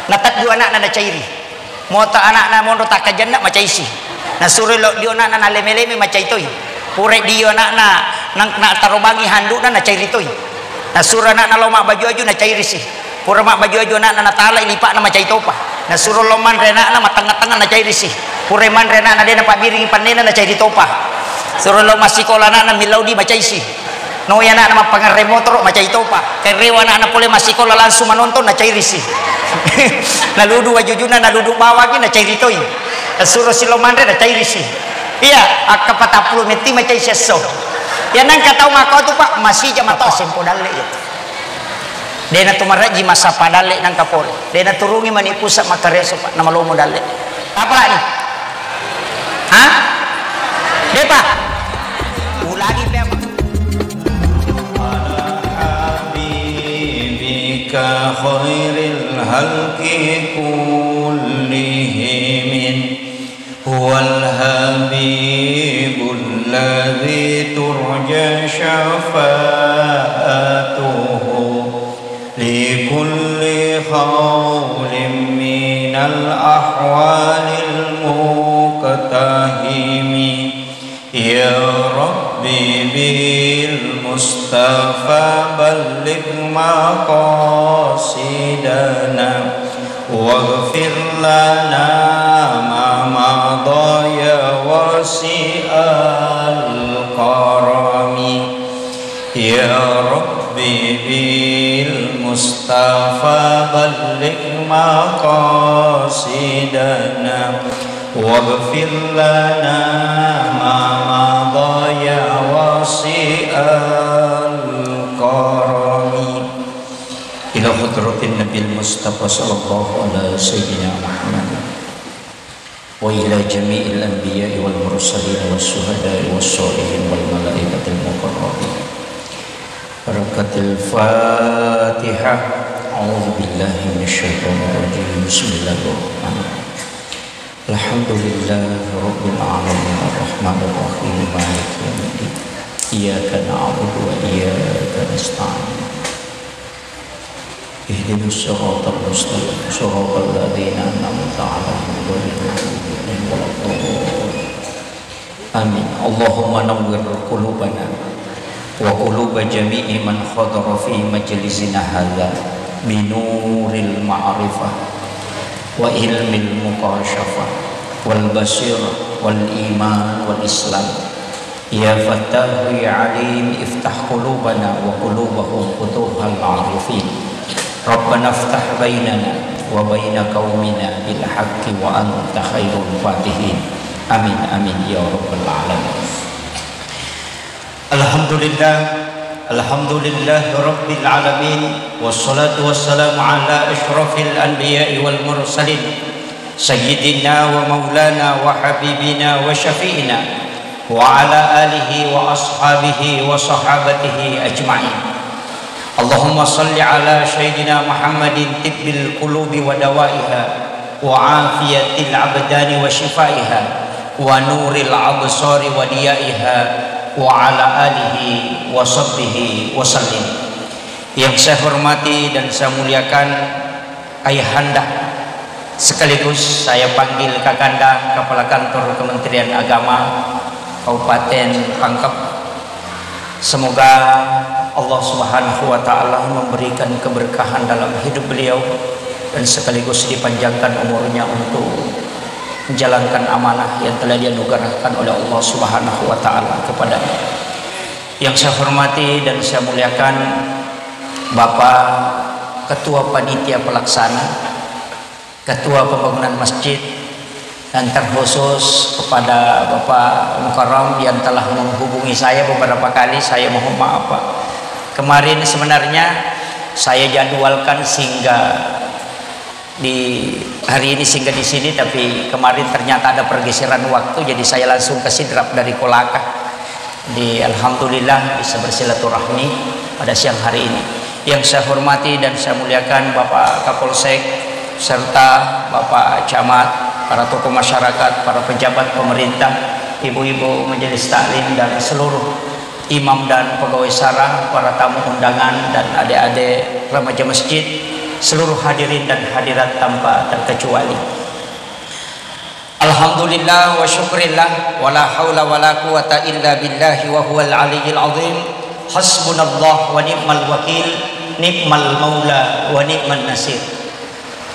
natat dua anak na cairi mota anak na mondo tak kajanna macam isi na suruh lo dia anak na leme-leme macam itu pure dia anak na tarobangi handuk na cairi itu na suruh anak na lo mak baju aju na cairi sih pura mak baju aju anak na talai lipat na macam itu pa na suruh lo man rena na matang-tang na cairi sih pure man rena na dia na pabiring panena na cairi topa suruh lo masih kola anak na milau di macam isi no ya anak nama pengarre motor macam itu pak kerewa anak boleh masih kola langsung menonton na cairi sih na ludu wajujuna na ludu bawah na cairi toy suruh silomandre na cairi sih iya akka patapulu meti macam seso ya nang kata makau tu pak masih jam atau sempo dalle ya dena tumaraji masa padale nang kapol dena turungi mani pusat makareso pak nama lomo dalle apa ni hah depa ulagi pe خير الخلق كلهم هو الحبيب الذي ترجى شفاعته لكل خول من الأحوال المقتحم يا ربي بالمصطفى بلغ مقاصدنا واغفر لنا ما مضى يا واسع الكرم يا ربي بالمصطفى بلغ مقاصدنا واغفر لنا ما مضى يا واسع الكرم إلى حضرة النبي المصطفى صلى الله على سيدنا محمد وإلى جميع الأنبياء والمرسلين والشهداء والصالحين والملائكة المقربين بركة الفاتحة أعوذ بالله من الشيطان الرجيم بسم الله الرحمن الرحيم الحمد لله رب العالمين الرحمن الرحيم مالك يوم الدين إياك نعبد وإياك نستعين اهدنا الصراط المستقيم صراط الذين أنعمت عليهم غير المغضوب عليهم ولا الضالين آمين اللهم نور قلوبنا وقلوب جميع من حضر في مجلسنا هذا بنور المعرفة وعلم المكاشفة والبصيرة والإيمان والإسلام يا فتاح يا عليم افتح قلوبنا وقلوبهم فتوح العارفين ربنا افتح بيننا وبين قومنا بالحق وأنت خير الفاتحين آمين آمين يا رب العالمين الحمد لله الحمد لله رب العالمين والصلاة والسلام على أشرف الأنبياء والمرسلين سيدنا ومولانا وحبيبنا وشفينا وعلى آله وأصحابه وصحابته أجمعين اللهم صل على سيدنا محمد طب القلوب ودوائها وعافية الأبدان وشفائها ونور الأبصار وديائها وعلى alihi wa sahbihi wasallim. Yang saya hormati dan saya muliakan ayahanda sekaligus saya panggil kakanda Kepala Kantor Kementerian Agama Kabupaten Pangkep. Semoga Allah Subhanahu wa taala memberikan keberkahan dalam hidup beliau dan sekaligus dipanjangkan umurnya untuk menjalankan amanah yang telah dianugerahkan oleh Allah Subhanahu wa taala kepadanya. Yang saya hormati dan saya muliakan Bapak Ketua Panitia Pelaksana, Ketua Pembangunan Masjid, dan terkhusus kepada Bapak Mukarram yang telah menghubungi saya beberapa kali. Saya mohon maaf Pak. Kemarin sebenarnya saya jadwalkan sehingga di hari ini singgah di sini, tapi kemarin ternyata ada pergeseran waktu, jadi saya langsung ke Sidrap dari Kolaka. Alhamdulillah bisa bersilaturahmi pada siang hari ini. Yang saya hormati dan saya muliakan Bapak Kapolsek serta Bapak Camat, para tokoh masyarakat, para pejabat pemerintah, ibu-ibu majelis taklim dan seluruh imam dan pegawai sarah, para tamu undangan dan adik-adik remaja masjid seluruh hadirin dan hadirat tanpa terkecuali. Alhamdulillah wa syukrillah wa la haula wa la quwata illa billahi wa huwal aliyyil azim. Hasbunallah wa ni'mal wakil, ni'mal maula wa ni'man nasir.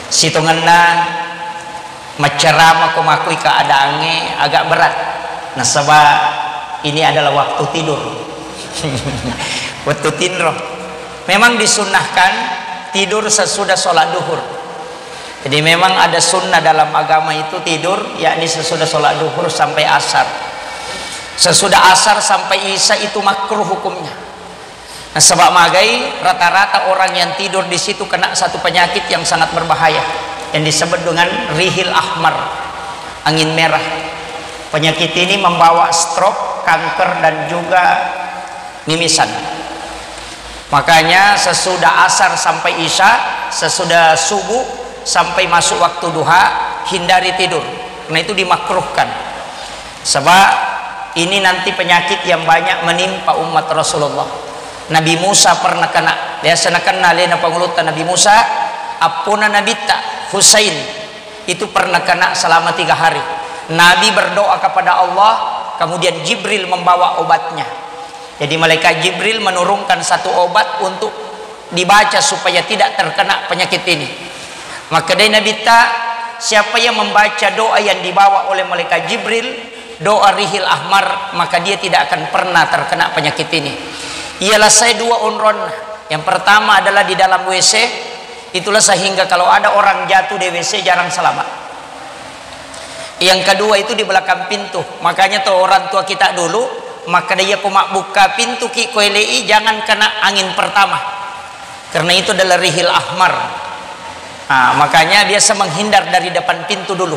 Situnganna macerama kumakui keadaannya agak berat. Nah sebab ini adalah waktu tidur. Waktu tidur. Memang disunnahkan tidur sesudah sholat duhur. Jadi memang ada sunnah dalam agama itu tidur, yakni sesudah sholat duhur sampai asar. Sesudah asar sampai isya itu makruh hukumnya. Nah sebab magai rata-rata orang yang tidur di situ kena satu penyakit yang sangat berbahaya yang disebut dengan rihil ahmar, angin merah. Penyakit ini membawa stroke, kanker dan juga mimisan. Makanya sesudah asar sampai isya, sesudah subuh sampai masuk waktu duha, hindari tidur. Karena itu dimakruhkan. Sebab ini nanti penyakit yang banyak menimpa umat Rasulullah. Nabi Musa pernah kena. Biasanya kena lena pengulutan Nabi Musa, apuna nabita Husain itu pernah kena selama 3 hari. Nabi berdoa kepada Allah, kemudian Jibril membawa obatnya. Jadi malaikat Jibril menurunkan satu obat untuk dibaca supaya tidak terkena penyakit ini. Maka dari Nabi siapa yang membaca doa yang dibawa oleh malaikat Jibril, doa rihil ahmar, maka dia tidak akan pernah terkena penyakit ini. Ialah saya 2 unron. Yang pertama adalah di dalam WC. Itulah sehingga kalau ada orang jatuh di WC jarang selamat. Yang kedua itu di belakang pintu. Makanya tuh orang tua kita dulu, maka dia kumak buka pintu ki koelei jangan kena angin pertama. Karena itu adalah rihil ahmar. Nah, makanya biasa menghindar dari depan pintu dulu.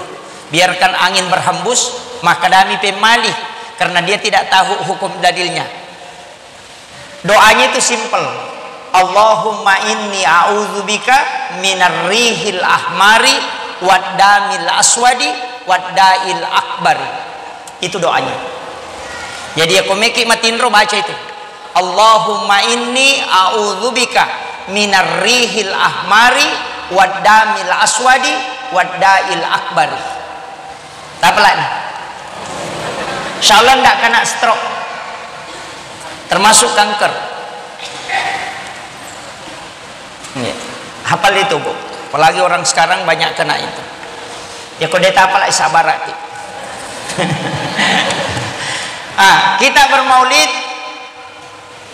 Biarkan angin berhembus, maka dami pemalih karena dia tidak tahu hukum dalilnya. Doanya itu simple. Allahumma inni a'udzubika minar rihil ahmari waddamil aswadi wadda'il akbari. Itu doanya. Jadi aku meki matindro baca itu. Allahumma inni a'udzubika minar rihil ahmari waddamil aswadi wadda'il akbari. Tak pelan. Insyaallah tidak kena stroke, termasuk kanker. Hafal itu Bu. Apalagi orang sekarang banyak kena itu. Ya kau deta apalah isabarat. Kita bermaulid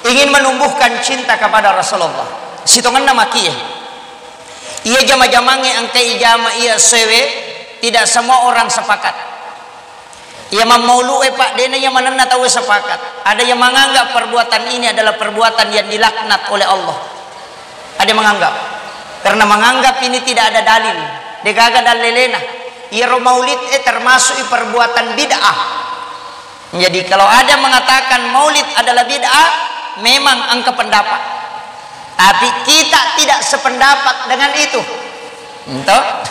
ingin menumbuhkan cinta kepada Rasulullah. Sitongan nama kia. Ia jama-jamange angkai jama ia sewe, tidak semua orang sepakat. Ia memaulu Pak dena yang mana tahu sepakat. Ada yang menganggap perbuatan ini adalah perbuatan yang dilaknat oleh Allah. Ada yang menganggap. Karena menganggap ini tidak ada dalil. Degaga dan lelena. Ia maulid termasuk perbuatan bid'ah. Jadi kalau ada mengatakan maulid adalah bid'ah, memang angka pendapat. Tapi kita tidak sependapat dengan itu. Entah?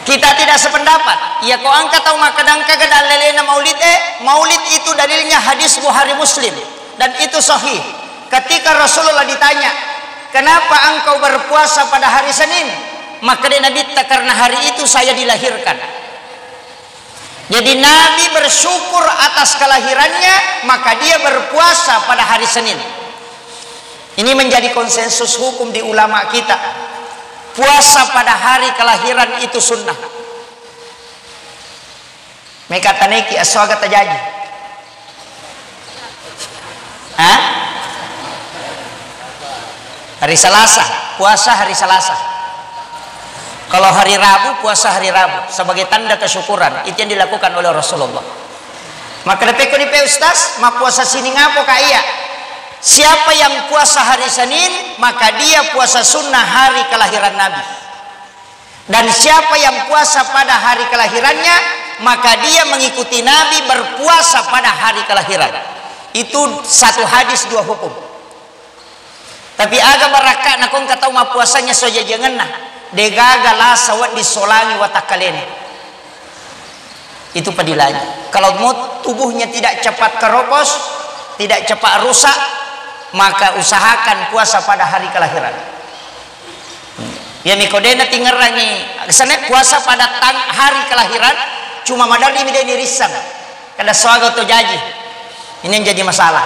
Kita tidak sependapat. Ya kau angkat tahu makadang kagak lelena maulid maulid itu dalilnya hadis Bukhari Muslim dan itu sahih. Ketika Rasulullah ditanya, "Kenapa engkau berpuasa pada hari Senin?" Maka dia Nabi, "Karena hari itu saya dilahirkan." Jadi Nabi bersyukur atas kelahirannya, maka dia berpuasa pada hari Senin. Ini menjadi konsensus hukum di ulama kita. Puasa pada hari kelahiran itu sunnah. Mereka taneki aswaga tajaji. Hari Selasa, puasa hari Selasa. Kalau hari Rabu, puasa hari Rabu sebagai tanda kesyukuran. Itu yang dilakukan oleh Rasulullah. Maka lepeko di Ustaz, ma puasa sini ngapo ka iya? Siapa yang puasa hari Senin, maka dia puasa sunnah hari kelahiran Nabi. Dan siapa yang puasa pada hari kelahirannya, maka dia mengikuti Nabi berpuasa pada hari kelahiran. Itu satu hadis dua hukum. Tapi agak baraka nakong katau ma puasanya soja jangan nah. Degaga la sawat disolangi watakalene. Itu padilanya. Kalau mau tubuhnya tidak cepat keropos, tidak cepat rusak, maka usahakan puasa pada hari kelahiran. Ya mikodena tingerangi kesana puasa pada hari kelahiran cuma madali mi deni risang kada soaga to jaji. Ini yang jadi masalah.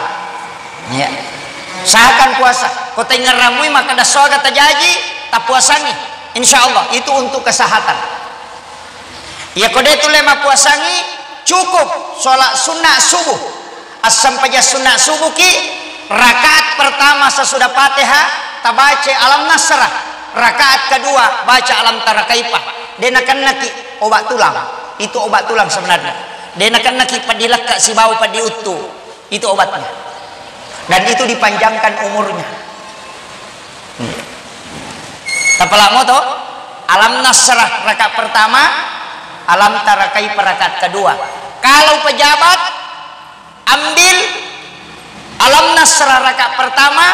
Ya. Sahakan puasa. Kau tingeramui maka ada soaga terjaji tak puasangi. Insyaallah itu untuk kesehatan. Ya kode itu lema puasangi cukup sholat sunnah subuh. Asam paja sunnah subuh ki rakaat pertama sesudah Fatihah tabaca alam nasrah. Rakaat kedua baca alam tara kaifah. Denakan naki obat tulang. Itu obat tulang sebenarnya. Denakan naki padilak kak si bau padi utu. Itu obatnya. Dan itu dipanjangkan umurnya. Tapalak mo to? Alam nasrah rakaat pertama, alam tara kaifah rakaat kedua. Kalau pejabat ambil alam nasrah rakaat pertama,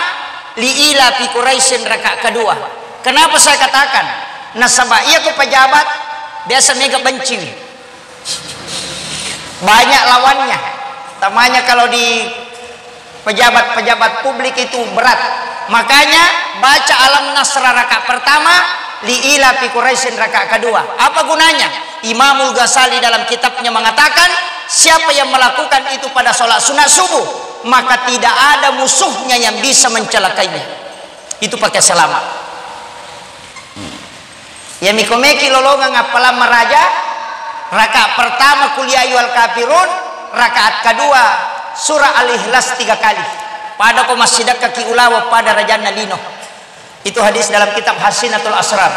liila fi Quraisyin rakaat kedua. Kenapa saya katakan nasabah iya ke pejabat biasa mega benci banyak lawannya, tamanya kalau di pejabat-pejabat publik itu berat, makanya baca alam nasrah rakaat pertama, liila fi Quraisyin rakaat kedua. Apa gunanya? Imamul Ghazali dalam kitabnya mengatakan siapa yang melakukan itu pada sholat sunat subuh maka tidak ada musuhnya yang bisa mencelakainya. Itu pakai selamat. Ya mikomeki lolongan apalah meraja rakaat pertama kul ya ayyuhal kafirun, rakaat kedua surah Al-Ikhlas 3 kali. Pada ko masjidak kaki ulawa pada rajana lino. Itu hadis dalam kitab Hasinatul Asrar.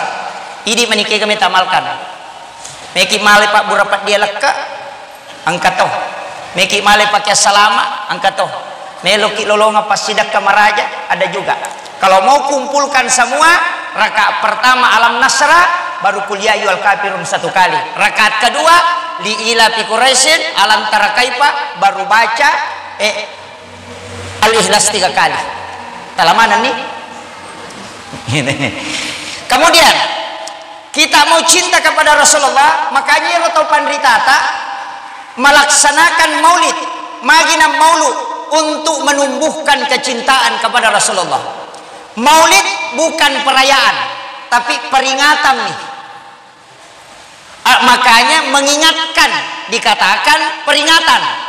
Ini meniki kami tamalkan. Meki male pak burapat dia leka angkat toh. Meki male pakai salama angkat toh. Meloki lolongan pas sidak ke maraja ada juga. Kalau mau kumpulkan semua, rakaat pertama alam nasrah baru kul ya ayyuhal kafirun 1 kali. Rakaat kedua liila fi Quraisyin alam tara kaifah baru baca Al-Ikhlas 3 kali. Talamanan nih. Kemudian kita mau cinta kepada Rasulullah, makanya lo tau pandritata melaksanakan maulid, magina maulud untuk menumbuhkan kecintaan kepada Rasulullah. Maulid bukan perayaan, tapi peringatan nih. Makanya mengingatkan dikatakan peringatan.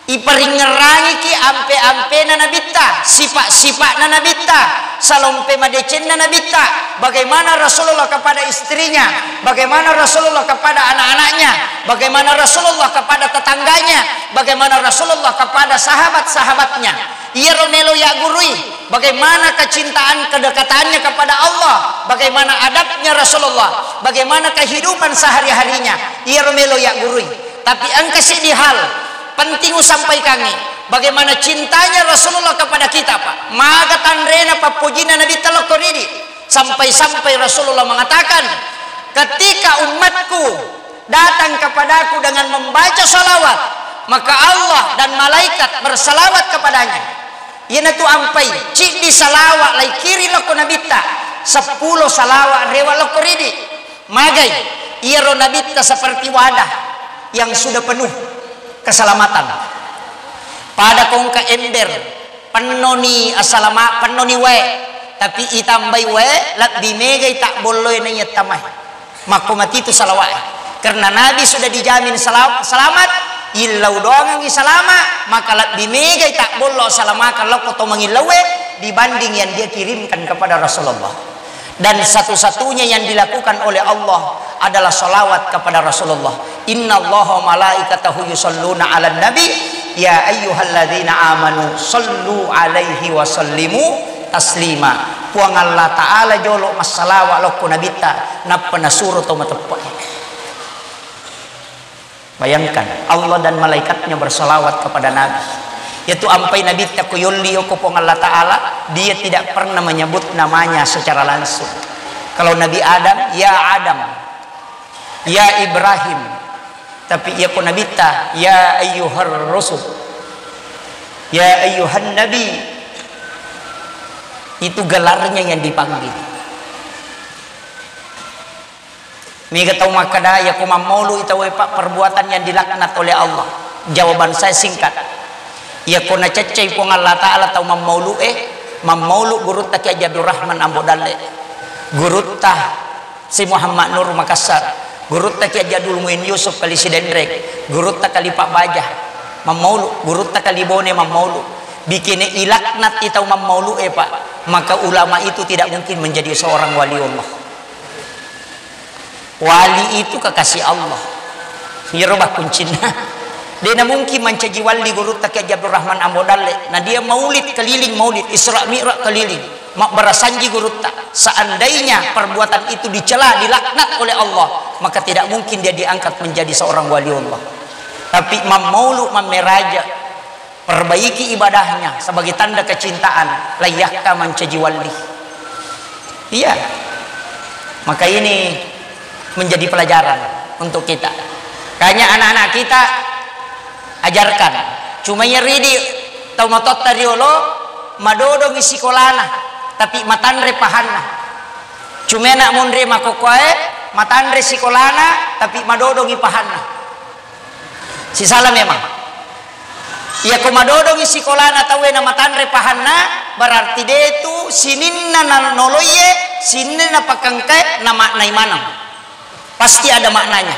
Iperingerangi ki ampe-ampe nanabitta, sifat-sifat nanabitta, salompe madecen nanabitta. Bagaimana Rasulullah kepada istrinya, bagaimana Rasulullah kepada anak-anaknya, bagaimana Rasulullah kepada tetangganya, bagaimana Rasulullah kepada sahabat-sahabatnya. Ia romelo ya gurui, bagaimana kecintaan kedekatannya kepada Allah, bagaimana adabnya Rasulullah, bagaimana kehidupan sehari-harinya. Ia romelo ya gurui. Tapi angkasi di hal penting sampai kami bagaimana cintanya Rasulullah kepada kita pak. Maka tandrena papujina Nabi Talakoridi sampai-sampai Rasulullah mengatakan ketika umatku datang kepadaku dengan membaca salawat maka Allah dan malaikat bersalawat kepadanya. Ia tu ampai cik di salawat lai kiri loko nabita 10 salawat rewa lokoridi magai ia ro nabita seperti wadah yang sudah penuh keselamatan. Pada kongka ember penoni asalama penoni we tapi itambai we lebih mega tak boleh nanya tamai makomati itu salawat karena Nabi sudah dijamin selamat ilau doang yang selama maka lebih mega tak boleh salama kalau kau mengilawe dibanding yang dia kirimkan kepada Rasulullah. Dan satu-satunya yang dilakukan oleh Allah adalah salawat kepada Rasulullah. Inna Allaha malaikatahu yusalluna ala nabi ya ayyuhalladzina amanu sallu alaihi wa sallimu taslima. Puang Allah Ta'ala jolok masalawat loko nabita napana suruh atau matepat. Bayangkan Allah dan malaikatnya bersalawat kepada Nabi. Yaitu ampai Nabi takuyulli okopong Allah Ta'ala dia tidak pernah menyebut namanya secara langsung. Kalau Nabi Adam ya Adam ya Ibrahim, tapi ia pun Nabi ta ya ayyuhar rasul ya ayyuhan nabi, itu gelarnya yang dipanggil. Mega tahu makada ya kuma maulu itu pak perbuatan yang dilaknat oleh Allah. Jawaban saya singkat. Ya kona cecai pun Allah Ta'ala tahu mamaulu mamaulu guru tak Abdul Rahman ambo dalle gurutta si Muhammad Nur Makassar, gurutta Ki Jadul Muin Yusuf kali si Dendrek, gurutta kali Pak Bajah Mamaulu, gurutta kali Bone Mamaulu, bikin ilaknat itau Mamaulu Pak, maka ulama itu tidak mungkin menjadi seorang wali Allah. Wali itu kekasih Allah. Hirobah kuncinya. Dia mungkin mencaji wali gurutta Ki Abdul Rahman Ambodalle. Nah dia maulid keliling maulid, Isra Mi'raj keliling. Mak berasanji gurutta. Seandainya perbuatan itu dicela, dilaknat oleh Allah, maka tidak mungkin dia diangkat menjadi seorang wali Allah. Tapi mamaulu mameraja, perbaiki ibadahnya sebagai tanda kecintaan, layakkah mencaji wali. Iya. Maka ini menjadi pelajaran untuk kita. Kayaknya anak-anak kita ajarkan. Cuma nyeridi tau matot tariolo madodo ngisi kolana, tapi matanre pahanna. Cuma nak mundre makokoe matanre sikolana, tapi madodo ngi pahanna. Si salah memang. Ya ko madodo ngisi kolana tawe na matanre pahanna, berarti dia itu sininna noloye, sininna pakangkai na maknai manam. Pasti ada maknanya.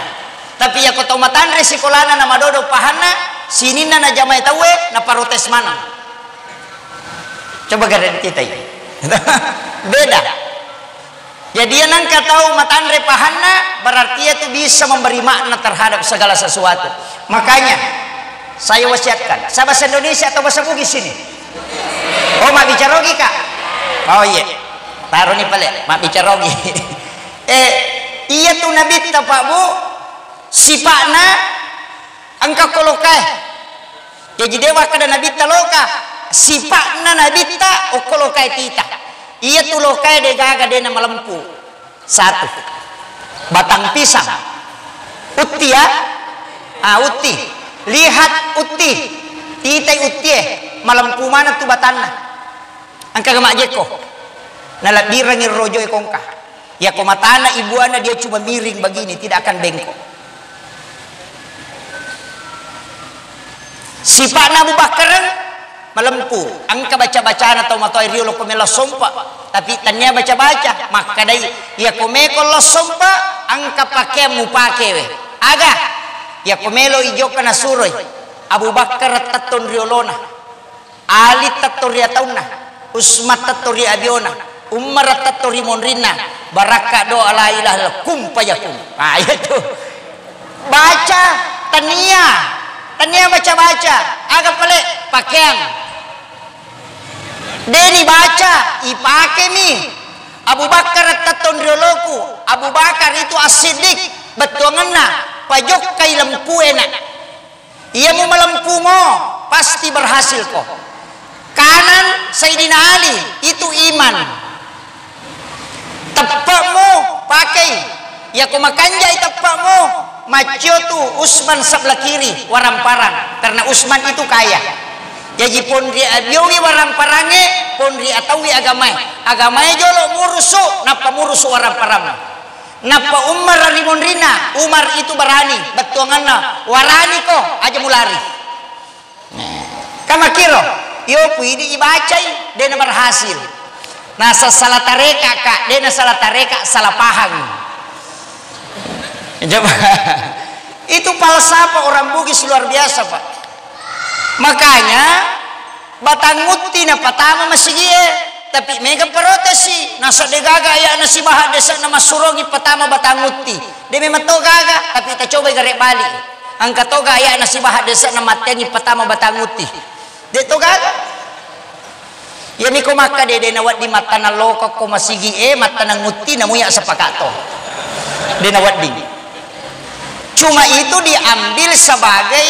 Tapi ya kau tahu matan resikolana nama dodo pahana sini na jamai tawe na parotes mana. Coba garen kita ini. Beda. Jadi yang nangka tahu matan repahana berarti itu bisa memberi makna terhadap segala sesuatu. Makanya saya wasiatkan, saya bahasa Indonesia atau bahasa Bugis sini? Oh, mak bicara rogi kak? Oh iya. Taruh nih pale, mak bicara rogi. Iya tuh nabi tak pak bu, sipakna angka kolokai. Jadi dewa kada nabi tak loka, sipakna nabi tak okolokai tita. Iya tuh lokai de gaga de nama lempu. Satu, batang pisang, uti ya, uti. Lihat uti, titai uti malampu mana tuh batanna. Angka gemak jeko, nalak dirangir rojo kongka. Ya komatana ibu anak dia cuma miring begini, tidak akan bengkok. Sifat Abu Bakar melempu, angka baca-bacaan atau matoi riolo komela sompa, tapi tanya baca-baca, maka dai ya komeko lo sompa, angka pakai mu pakai we. Aga, ya komelo ijo kana suroi. Abu Bakar taton riolona, Ali taton riatauna, Usmat taton riabiona, Umar taton rimonrina. Baraka doa la ilaha illallah kum payakun. Nah itu baca tania baca agak pelik pakaian deni baca ipake mi. Abu Bakar taton rioloku, Abu Bakar itu asidik betul ngena pajok kai lempu enak. Ia mau melempu mo pasti berhasil kok. Kanan Sayyidina Ali itu iman. Tepakmu pakai ya ku makanjai tepakmu macio tuh Usman sebelah kiri waramparang karena Usman itu kaya. Jadi pun dia abiongi waramparange pun dia ataui agamai jolo murusu napa murusu waramparang napa Umar rimonrina Umar itu berani betuanganna warani kok aja mulari. Kama kiro yo puidi ibacai dia berhasil. Nah salah tareka kak, dia salah tareka salah paham. Coba itu falsafah orang Bugis luar biasa pak. Makanya batanguti na patama masih dia, tapi mega protesi. Nasa degaga ya nasi bahat desa nama surongi patama batanguti. Dia memang to gaga, tapi kita coba garek balik. Angka to gaya nasi bahat desa nama tengi patama batanguti. Dia to gaga. Ya ni ko maka de nawat di mata na loko ko masigi mata na nguti na muya sa pakato. De nawat di. Cuma itu diambil sebagai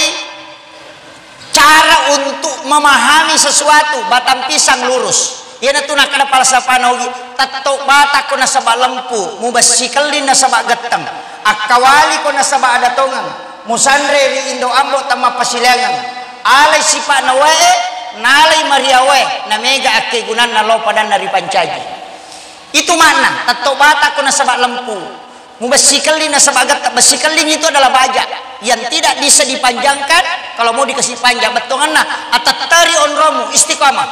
cara untuk memahami sesuatu, batang pisang lurus. Ya na tunak kada falsafah nogi tatto bata ko na saba lempu, mubasikal din na saba gatang. Akawali ko na saba adatongan. Musandre ri Indo Ambo tama pasilangan. Alay sipa na wae nalai mariawe na mega ake gunan na lo padan dari pancaji. Itu mana? Tato bata ko na sabak lempu. Mubasikalin na sabagat basikalin itu adalah baja yang tidak bisa dipanjangkan kalau mau dikasih panjang betongan na atatari onromu istiqamah.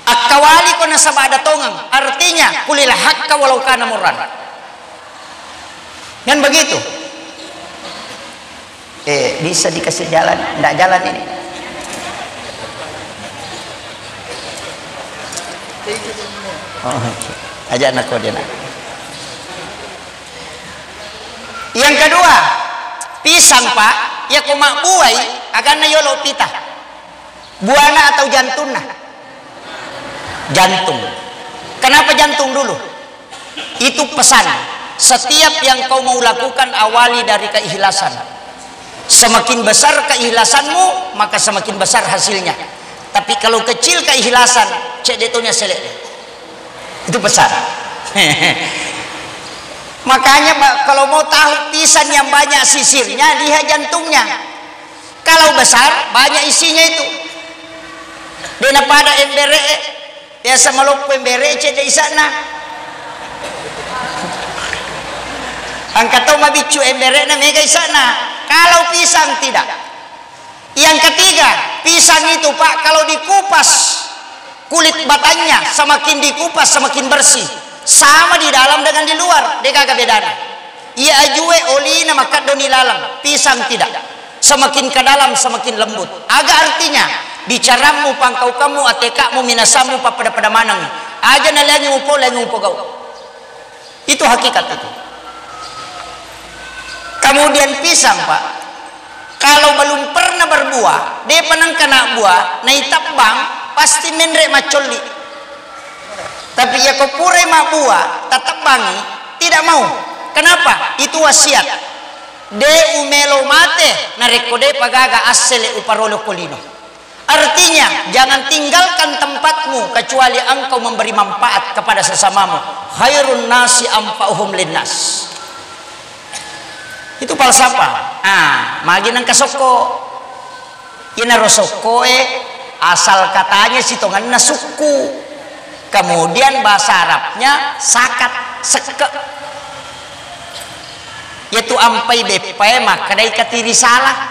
Akawali ko na sabada tongang. Artinya kulil hakka walau kana murran. Kan begitu. Bisa dikasih jalan, enggak jalan ini. Oh, ajak nak kau dia nak. Yang kedua, pisang pak, ya kau mak buai, akan na yolo pita. Buana atau jantungna? Jantung. Kenapa jantung dulu? Itu pesan. Setiap yang kau mau lakukan awali dari keikhlasan. Semakin besar keikhlasanmu, maka semakin besar hasilnya. Tapi kalau kecil keikhlasan, cek detonya selek. Itu besar. Makanya kalau mau tahu pisang yang banyak sisirnya, lihat jantungnya. Kalau besar, banyak isinya itu. Dena pada embere, biasa meluk embere cek di sana. Angkat tau mabicu embere na mega sana. Kalau pisang tidak. Yang ketiga, pisang itu pak kalau dikupas kulit batangnya semakin dikupas semakin bersih. Sama di dalam dengan di luar, dia kagak bedana. Ia ajue olina maka doni lalang. Pisang tidak. Semakin ke dalam semakin lembut. Agak artinya bicaramu pangkau kamu atekamu minasamu pada manang. Aja nalangi upo kau. Itu hakikat itu. Kemudian pisang pak, kalau belum pernah berbuah, dia penang kena buah, naik tabang, pasti menrek macoli. Tapi ya kau pure mak buah, tetap bangi, tidak mau. Kenapa? Itu wasiat. De umelo mate, nareko de pagaga asele uparolo kolino. Artinya, jangan tinggalkan tempatmu kecuali engkau memberi manfaat kepada sesamamu. Khairun nasi ampauhum linnas. Itu falsafah. Magi nang kasoko. Ina rosoko asal katanya sitongan na suku. Kemudian bahasa Arabnya sakat, seke. Yaitu ampai bepai makadai katiri salah.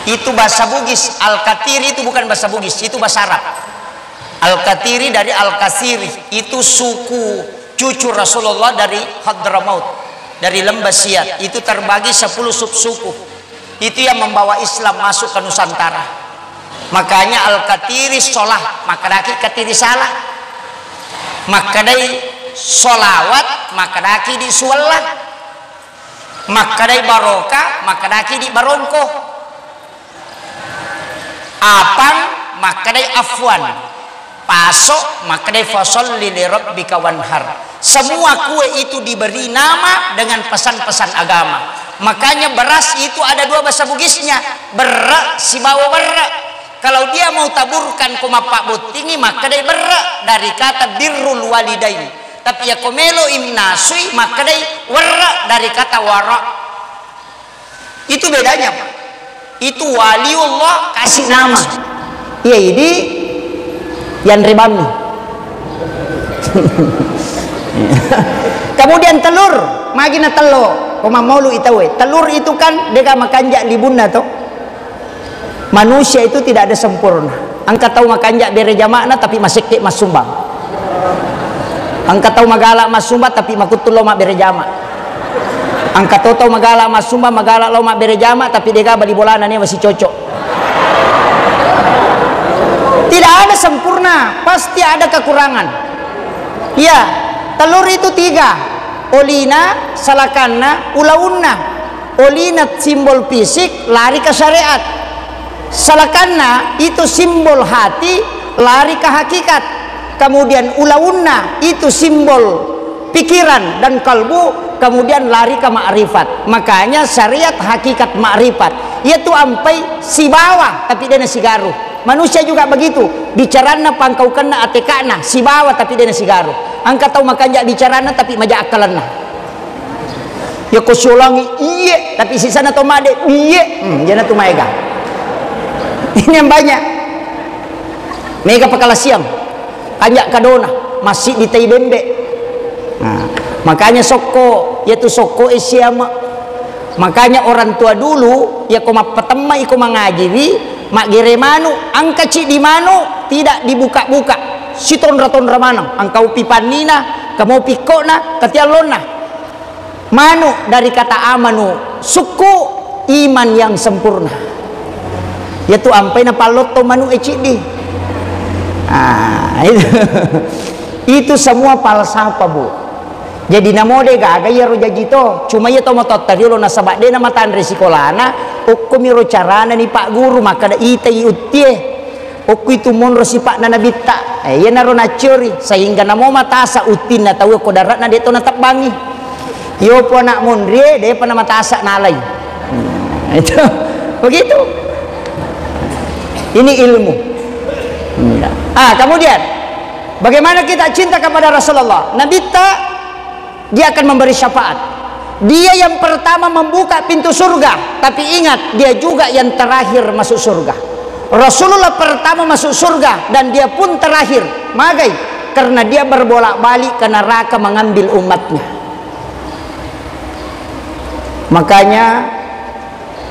Itu bahasa Bugis. Al-Katiri itu bukan bahasa Bugis, itu bahasa Arab. Al-Katiri dari Al-Kasiri, itu suku cucu Rasulullah dari Hadramaut, dari lembah Siat. Itu terbagi 10 subsuku. Itu yang membawa Islam masuk ke Nusantara. Makanya Al-Katiri solah, makadaki katiri salah. Makadai solawat, makadaki di suwallah. Makadai barokah, makadaki di barongko. Apang, makadai afwan. Pasok, makadai fasolli li rabbika wanhar. Semua kue itu diberi nama dengan pesan-pesan agama. Makanya beras itu ada 2 bahasa Bugisnya. Berak, si bawa berak. Kalau dia mau taburkan koma pak butingi, makadai berak dari kata birrul walidain. Tapi ya komelo imnasui, makadai warak dari kata warak. Itu bedanya pak. Itu waliullah kasih nama. Iya ini yang ribami. Kemudian telur, magina telur, koma maulu itawe. Telur itu kan deka makanjak libunna toh. Manusia itu tidak ada sempurna. Angkat tahu makanjak bere jamakna tapi masih kek mas sumbang. Angkat tahu magala mas sumba tapi makutullo mak bere jamak. Angkat tahu magala mas sumba magala lo mak bere jamak tapi deka bali bolana nih masih cocok. Tidak ada sempurna, pasti ada kekurangan. Ya, telur itu 3. Olina, salakanna, ulaunna. Olina simbol fisik, lari ke syariat. Salakanna itu simbol hati, lari ke hakikat. Kemudian ulaunna itu simbol pikiran dan kalbu, kemudian lari ke ma'rifat. Makanya syariat hakikat ma'rifat. Yaitu ampai si bawah tapi dia si garuh. Manusia juga begitu. Bicarana pangkau kena atekana si bawah tapi dia si garuh. Angkat tahu makanya bicarana tapi maja akalanna. Ya kau solangi iye tapi sisana to made iye. Jana tu maega. Ini yang banyak. Mega pakala siang. Kanjak kadona masih di tai bembe. Makanya soko yaitu soko siama. Makanya orang tua dulu ya koma petema iko mangajiri mak geremanu angka ci di manu tidak dibuka-buka. Si tonra-tonra manang angkau pipanina kamu pikona katialona manu dari kata amanu suku iman yang sempurna yaitu ampai na paloto manu ecidi. Itu semua falsafah, Bu. Jadi namode gaga ya rojajito cuma ya tomo totari lo nasabak de nama tan resikolana okumiro carana ni Pak Guru maka da ita iutie oku itu monro si Pak nana bitta ya naro na curi sehingga namo matasa utin na tahu ko darat na deto na tabangi yo po nak mondrie de pa na matasa nalay. Itu begitu. Ini ilmu. Kemudian bagaimana kita cinta kepada Rasulullah? Nabi dia akan memberi syafaat. Dia yang pertama membuka pintu surga, tapi ingat dia juga yang terakhir masuk surga. Rasulullah pertama masuk surga dan dia pun terakhir. Magai karena dia berbolak-balik ke neraka mengambil umatnya. Makanya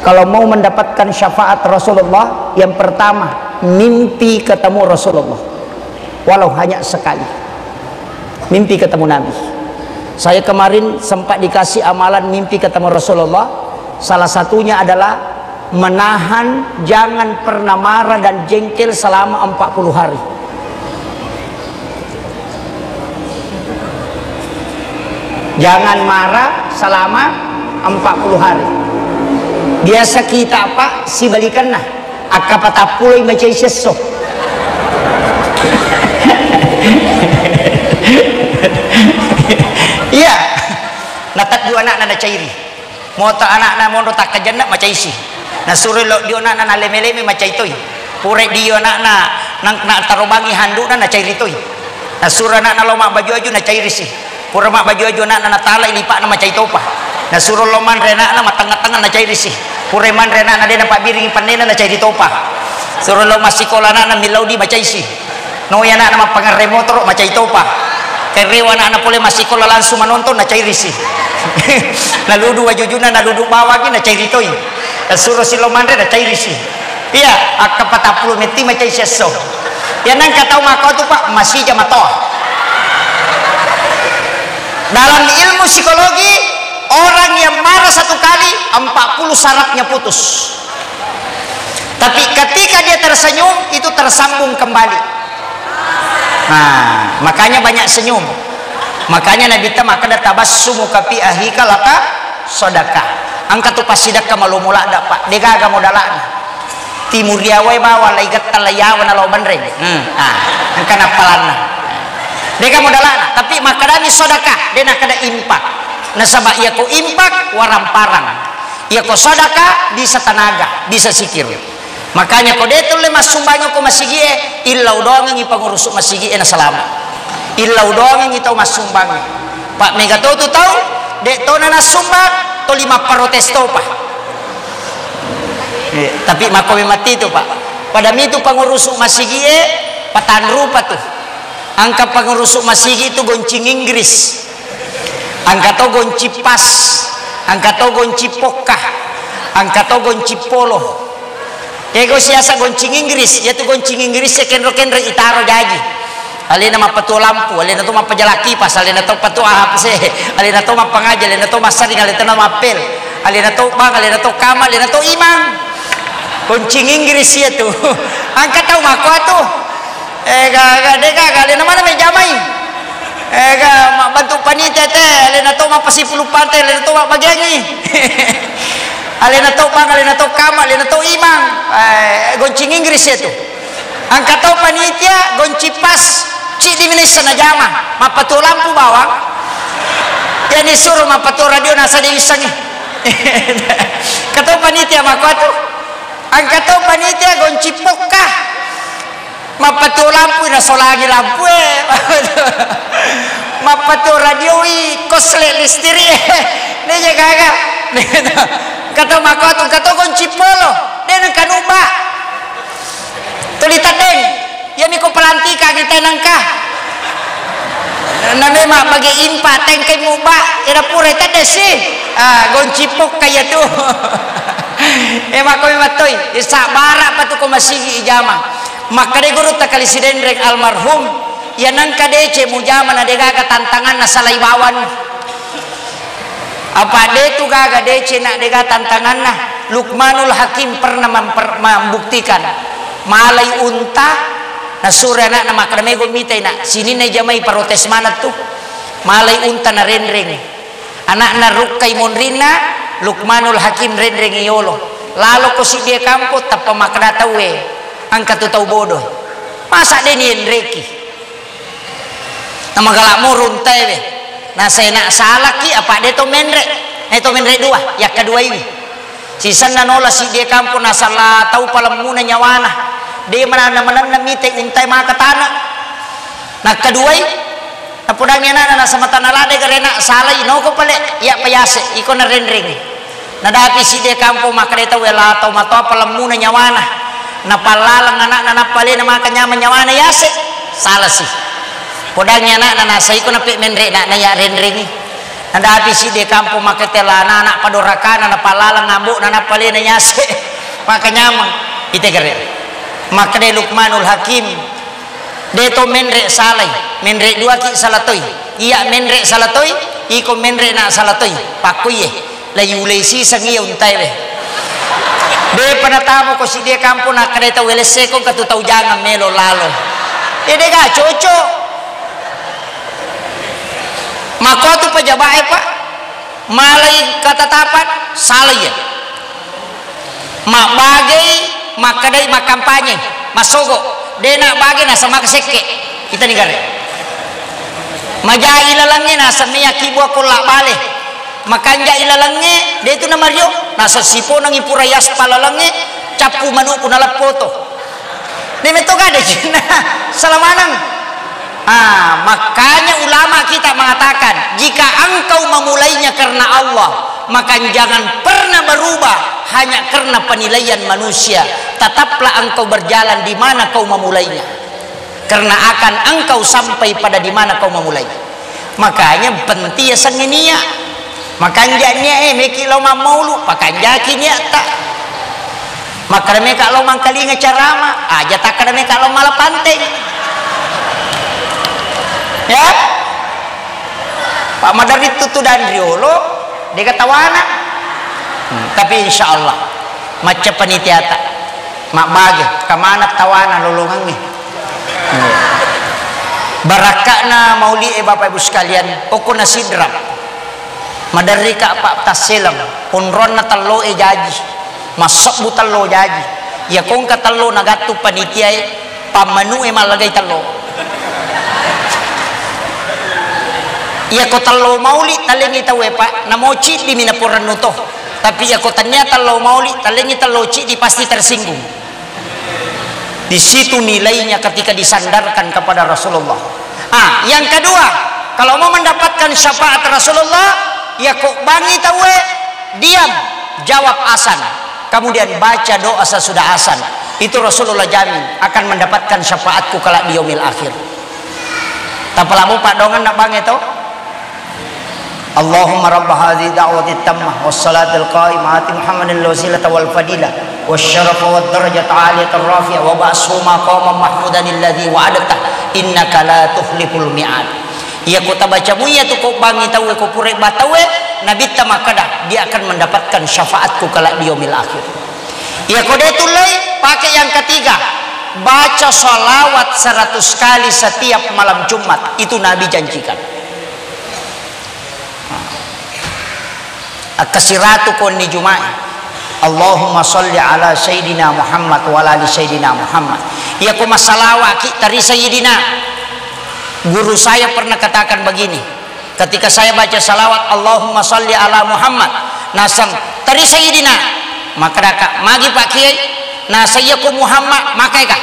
kalau mau mendapatkan syafaat Rasulullah, yang pertama mimpi ketemu Rasulullah, walau hanya sekali. Mimpi ketemu Nabi. Saya kemarin sempat dikasih amalan mimpi ketemu Rasulullah. Salah satunya adalah menahan jangan pernah marah dan jengkel selama 40 hari. Jangan marah selama 40 hari. Biasa kita apa? Si balikan nah akapatapulay macam seso. Iya. Natat dua anak na cairi. Mota anak na mondo tak kajanna macam isi. Na suruh lo dio anak na leme-leme macam itu. Pure dio anak na tarobangi handuk na cairi itu. Na suruh anak na lo mak baju aju na cairi si. Pura mak baju aju anak na talai lipat na macam itu pa. Na suruh lo man rena na matang-tang na cairi si. Pure man rena na dia nampak biring panena na cairi topa. Suruh lo masih kola na milau di macam isi. No ya na mapangar motor macam itu pa. Kerewa anak boleh masih kola langsung menonton na cairi si. Lalu dua jujuna na duduk bawah ki na cairi toy. Suruh si lomandre na cairi si. Iya, akap 40 meti macam seso. Ya nang kata makau tu Pak masih jamatoh. Dalam ilmu psikologi orang yang marah satu kali 40 sarafnya putus. Tapi ketika dia tersenyum itu tersambung kembali. Nah, makanya banyak senyum. Makanya Nabi ta maka tabassum kafi ahika laka sedekah. Angkat tu pasidaka malumula dapat. Degaga modalana. Timur diawai bawa laigat talayawan alo bandreng. Angka napalanna. Dega modalana, tapi makadani sedekah, dena kada impak. Nasaba iya ko impak waramparang. Iya ko sedekah bisa tenaga, bisa sikir. Makanya ko deto le masumbanyo ko masigie illa udong ngi pangurusuk masigie na salama. Illa udong ngi tau masumbang. Pak Megato tu tahu deto na nasumbang to 5 protesto pa. Tapi makomi mati tu Pak. Pada itu pangurusuk masigie patan rupa tu. Angka pangurusuk masigi itu goncing Inggris. Angka to gonci pas. Angka to gonci pokah. Angka to gonci polo. Ego siasa goncing Inggris, yaitu goncing Inggris ya kenro-kenro itaro jaji. Alina mapatu lampu, alina to mapajalaki pas, alina to patu ahap se, alina to mapangaja, alina to masaring, alina to mapel, alina to bang, alina to kama, alina to imam. Goncing Inggris ya tu. Angkat tahu mako tu. Dega alina mana mejamai. Bantu panitia teh, alina to mapasipulu pantai, alina to mabagiangi. Alina to bang, alina to kama, alina to imang. Goncing Inggris itu. Angkat to panitia gonci pas ci di Indonesia na jama. Mapatu lampu bawang. Ya disuruh mapatu radio nasa di isangi. Kato panitia makatu. Angkat to panitia gonci pokah. Mapatu lampu na solangi lampu. Mapatu radio kosle listiri. Dia kagak. Kata makatu kata gonci polo den kanuba tulita den ya miko pelantika kita nangka name mak bagi impa tengkai muba ira pure tade si gonci pok kaya tu mako matoy isa bara patu ko masigi ijama maka de guru takali sidendreng almarhum ya nang kadece mujaman adega ka tantangan na salaibawan apa de tu gaga dece nak dega tantangan na Luqmanul Hakim pernah membuktikan malai unta na sura na makrame gomite na sini na jamai protes manat tu malai unta na rendreng anak na rukai monrina Luqmanul Hakim rendreng iolo lalu ko si dia kampo tappa makdata we angka tu tau bodoh masa de ni reki nama galak mo runtai we na saya nak salah ki apa de to menre dua ya kedua ini si sana nola si dia kampo na salah tau palamuna nyawana de mana mite untai maka tanah na kedua na pudang yana na sama tanah lade garena salah ino ko pale ya payase iko na rendring na dapi si dia kampo maka de tau wela tau mato palamuna nyawana na palalang anak na pale na maka nyaman nyawana yase salah sih podangnya anak na sa iko na pe menre na ya rendring nanda api si de kampo maketela anak padorakana na palalang ngambuk na pale na yase maka nyaman ite gere maka de Luqmanul Hakim de to menre salai menre dua ki salatoi iya menre salatoi iko menre na salatoi pakuye la yulesi sangi untai we de panatamo ko si de kampo na kadeta welese ko katutau jangan melo lalo de ga coco maka tu pejabat pak malai katatapan salah ya mak bagai mak kadai mak kampanye masogo dena bagai na sama keseke kita negara majai lalangnya na samia kibu ko lak bale makanja ilalangnya de itu na Mario na sasipo nang ipurayas palalangnya capu manu kunalap foto de meto gade cina salamanang. Makanya ulama kita mengatakan jika engkau memulainya karena Allah maka jangan pernah berubah hanya karena penilaian manusia. Tetaplah engkau berjalan di mana kau memulainya karena akan engkau sampai pada di mana kau memulainya. Makanya penting ya sangenia makanjanya meki lo maulu pakanjakinya tak maka mereka lo mangkali ngecarama aja tak kada mereka lo malah panteng ya Pak Madari tutu dan riolo dia ketawana tapi insya Allah macam penitiata mak bagi kemana tawana lolongan nih barakakna mauli bapak ibu sekalian pokok nasidram Madari ka Pak Taselam unron na talo jaji masuk butalo jaji ya kong katalo nagatu panitia pamanu malagay talo ya ko talo mauli talengi tawe pak namoci di minapuran nuto tapi ya ko tanya talo mauli talengi taloci di pasti tersinggung di situ nilainya ketika disandarkan kepada Rasulullah. Yang kedua kalau mau mendapatkan syafaat Rasulullah ya kok bangi tawe diam jawab asan kemudian baca doa sesudah asan itu Rasulullah jamin akan mendapatkan syafaatku kala di yaumil akhir. Tapalamu pak dongan nak bangi to Allahumma rabb hadhihi da'wati tammah wassalatil qa'imah ati Muhammadin wasilata wal fadilah wasyarafa wad darajat 'aliyat rafi'ah wa ba'su maqaman mahmudan alladhi wa'adta innaka la tukhliful mi'ad. Ya kota baca muya tu kau bangi tahu kau purek batawe nabi tamakada dia akan mendapatkan syafaatku kala di yaumil akhir. Ya kode tulai pakai yang ketiga baca salawat 100 kali setiap malam Jumat itu Nabi janjikan. Kasiratu kon ni Jumat Allahumma salli ala Sayyidina Muhammad wa ala ali Sayyidina Muhammad. Ya ko masalawa ki tari Sayyidina. Guru saya pernah katakan begini ketika saya baca salawat Allahumma salli ala Muhammad nasang tari Sayyidina maka daka magi pak kiai nah saya ko Muhammad makai kah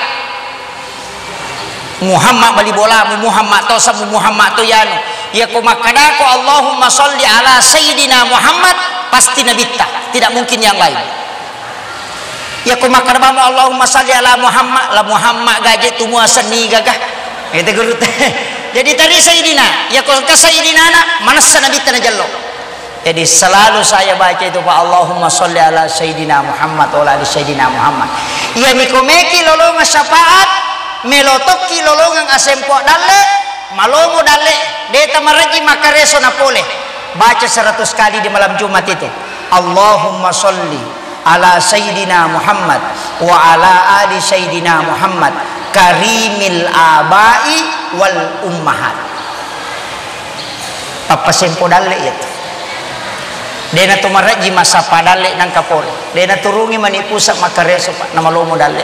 Muhammad bali bola Muhammad to samu Muhammad to yano ya ko makadako Allahumma salli ala Sayyidina Muhammad pasti nabitta tidak mungkin yang lain ya ko makadamo Allahumma salli ala Muhammad la Muhammad gaje tu muasani gagah itu guru jadi tadi Sayyidina ya ko ka Sayyidina na manasa nabitta na jallo jadi selalu saya baca itu Pak Allahumma salli ala Sayyidina Muhammad wa ala ali Sayyidina Muhammad ya mikomeki lolonga syafaat melotoki lolongang asempo dalle malomo dalle deta maraji makareso na pole. Baca 100 kali di malam Jumat itu. Allahumma sholli ala sayyidina Muhammad wa ala ali sayyidina Muhammad karimil abai wal ummahat. Papasempo dalle itu. Dena tumaraji masa padale nang kapole. Dena turungi manipusa makareso pak nama lomo dalle.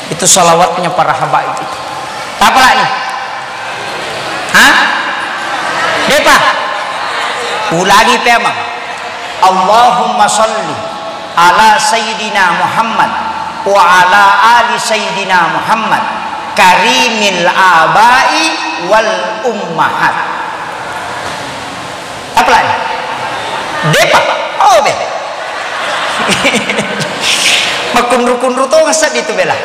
Itu salawatnya para habaib itu. Apa lagi? Hah? Depa? Ulangi pema. Allahumma sholli ala sayyidina Muhammad wa ala ali sayyidina Muhammad karimil abai wal ummahat. Apa lagi? Depa, oh be, makunru-kunru to ngasad itu bela.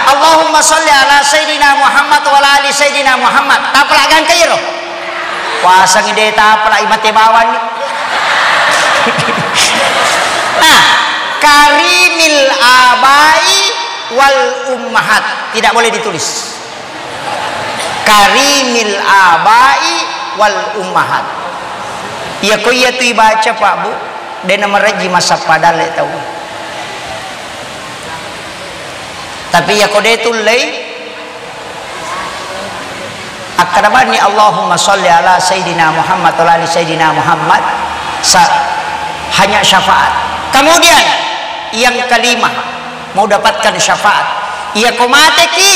Allahumma sholli ala sayyidina Muhammad wa ala ali sayyidina Muhammad. Tapalagan kayo. Pasang ide tapala imate bawan. Karimil abai wal ummahat. Tidak boleh ditulis. Karimil abai wal ummahat. Ya ko iya tu baca Pak Bu. Dena maraji masa padale tahu. Tapi ya ko de tulay akadabani Allahumma sholli ala sayyidina Muhammad wa ala sayyidina Muhammad hanya syafaat. Kemudian yang kelima mau dapatkan syafaat. Ya ko mate ki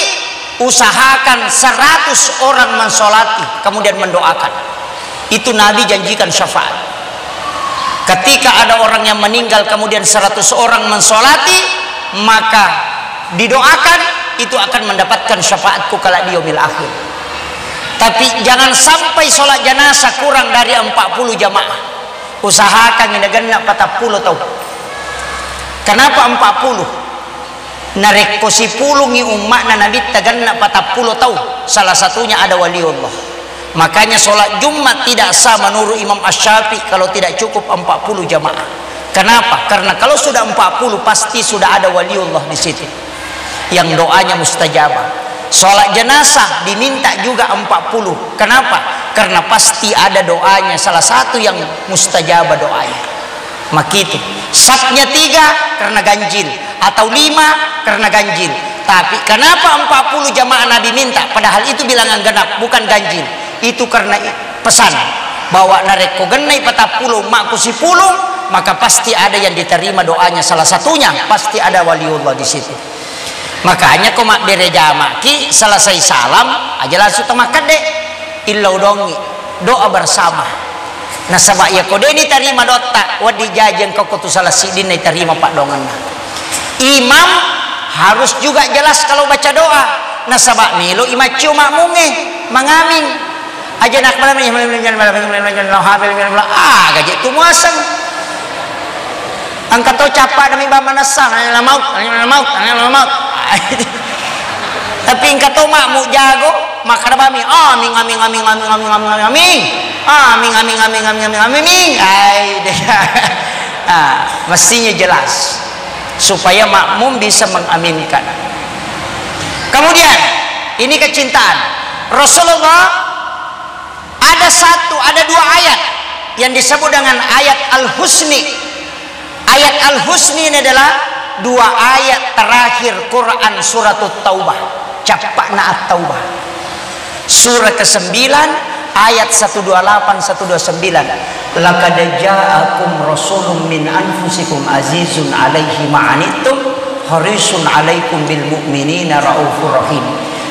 usahakan 100 orang mensolati kemudian mendoakan. Itu Nabi janjikan syafaat. Ketika ada orang yang meninggal kemudian 100 orang mensolati, maka didoakan, itu akan mendapatkan syafaatku kala di yaumil akhir. Tapi jangan sampai sholat jenazah kurang dari 40 jamaah. Usahakan ginagana 40 tahu. Kenapa 40? Narek ko si pulungi umat na Nabi taganna 40 tahu. Salah satunya ada waliullah. Makanya sholat Jumat tidak sah menurut Imam Asy-Syafi'i kalau tidak cukup 40 jamaah. Kenapa? Karena kalau sudah 40 pasti sudah ada waliullah di situ yang doanya mustajabah. Sholat jenazah diminta juga 40. Kenapa? Karena pasti ada doanya, salah satu yang mustajabah doanya. Makitu. Safnya 3 karena ganjil atau 5 karena ganjil. Tapi kenapa 40 jamaah Nabi minta? Padahal itu bilangan genap, bukan ganjil. Itu karena pesan bahwa nareko genai 40 makku si pulung, maka pasti ada yang diterima doanya, salah satunya pasti ada waliullah di situ. Makanya kau mak bereja maki selesai salam aja langsung temakan dek illau dongi doa bersama. Nah sabak ya kau deni terima doa wadi jajan kau tu salah sidin terima pak dongan. Imam harus juga jelas kalau baca doa. Nah sabak nilu imacio makmunge mengamin aja nak malam gaji itu muasang angkat to capa demi bama nasang maut tapi angkat to mak mu jago maka bami amin amin amin amin amin amin amin amin amin amin amin amin amin mestinya jelas supaya makmum bisa mengaminkan. Kemudian ini kecintaan Rasulullah. Ada dua ayat yang disebut dengan ayat Al-Husni. Ayat Al-Husni ini adalah dua ayat terakhir Quran surat Taubah. Capakna At-Taubah. Surah ke-9 ayat 128 129. Laqad ja'akum rasulun min anfusikum azizun 'alaihi ma'anittum harisun 'alaikum bil mu'minina raufur rahim.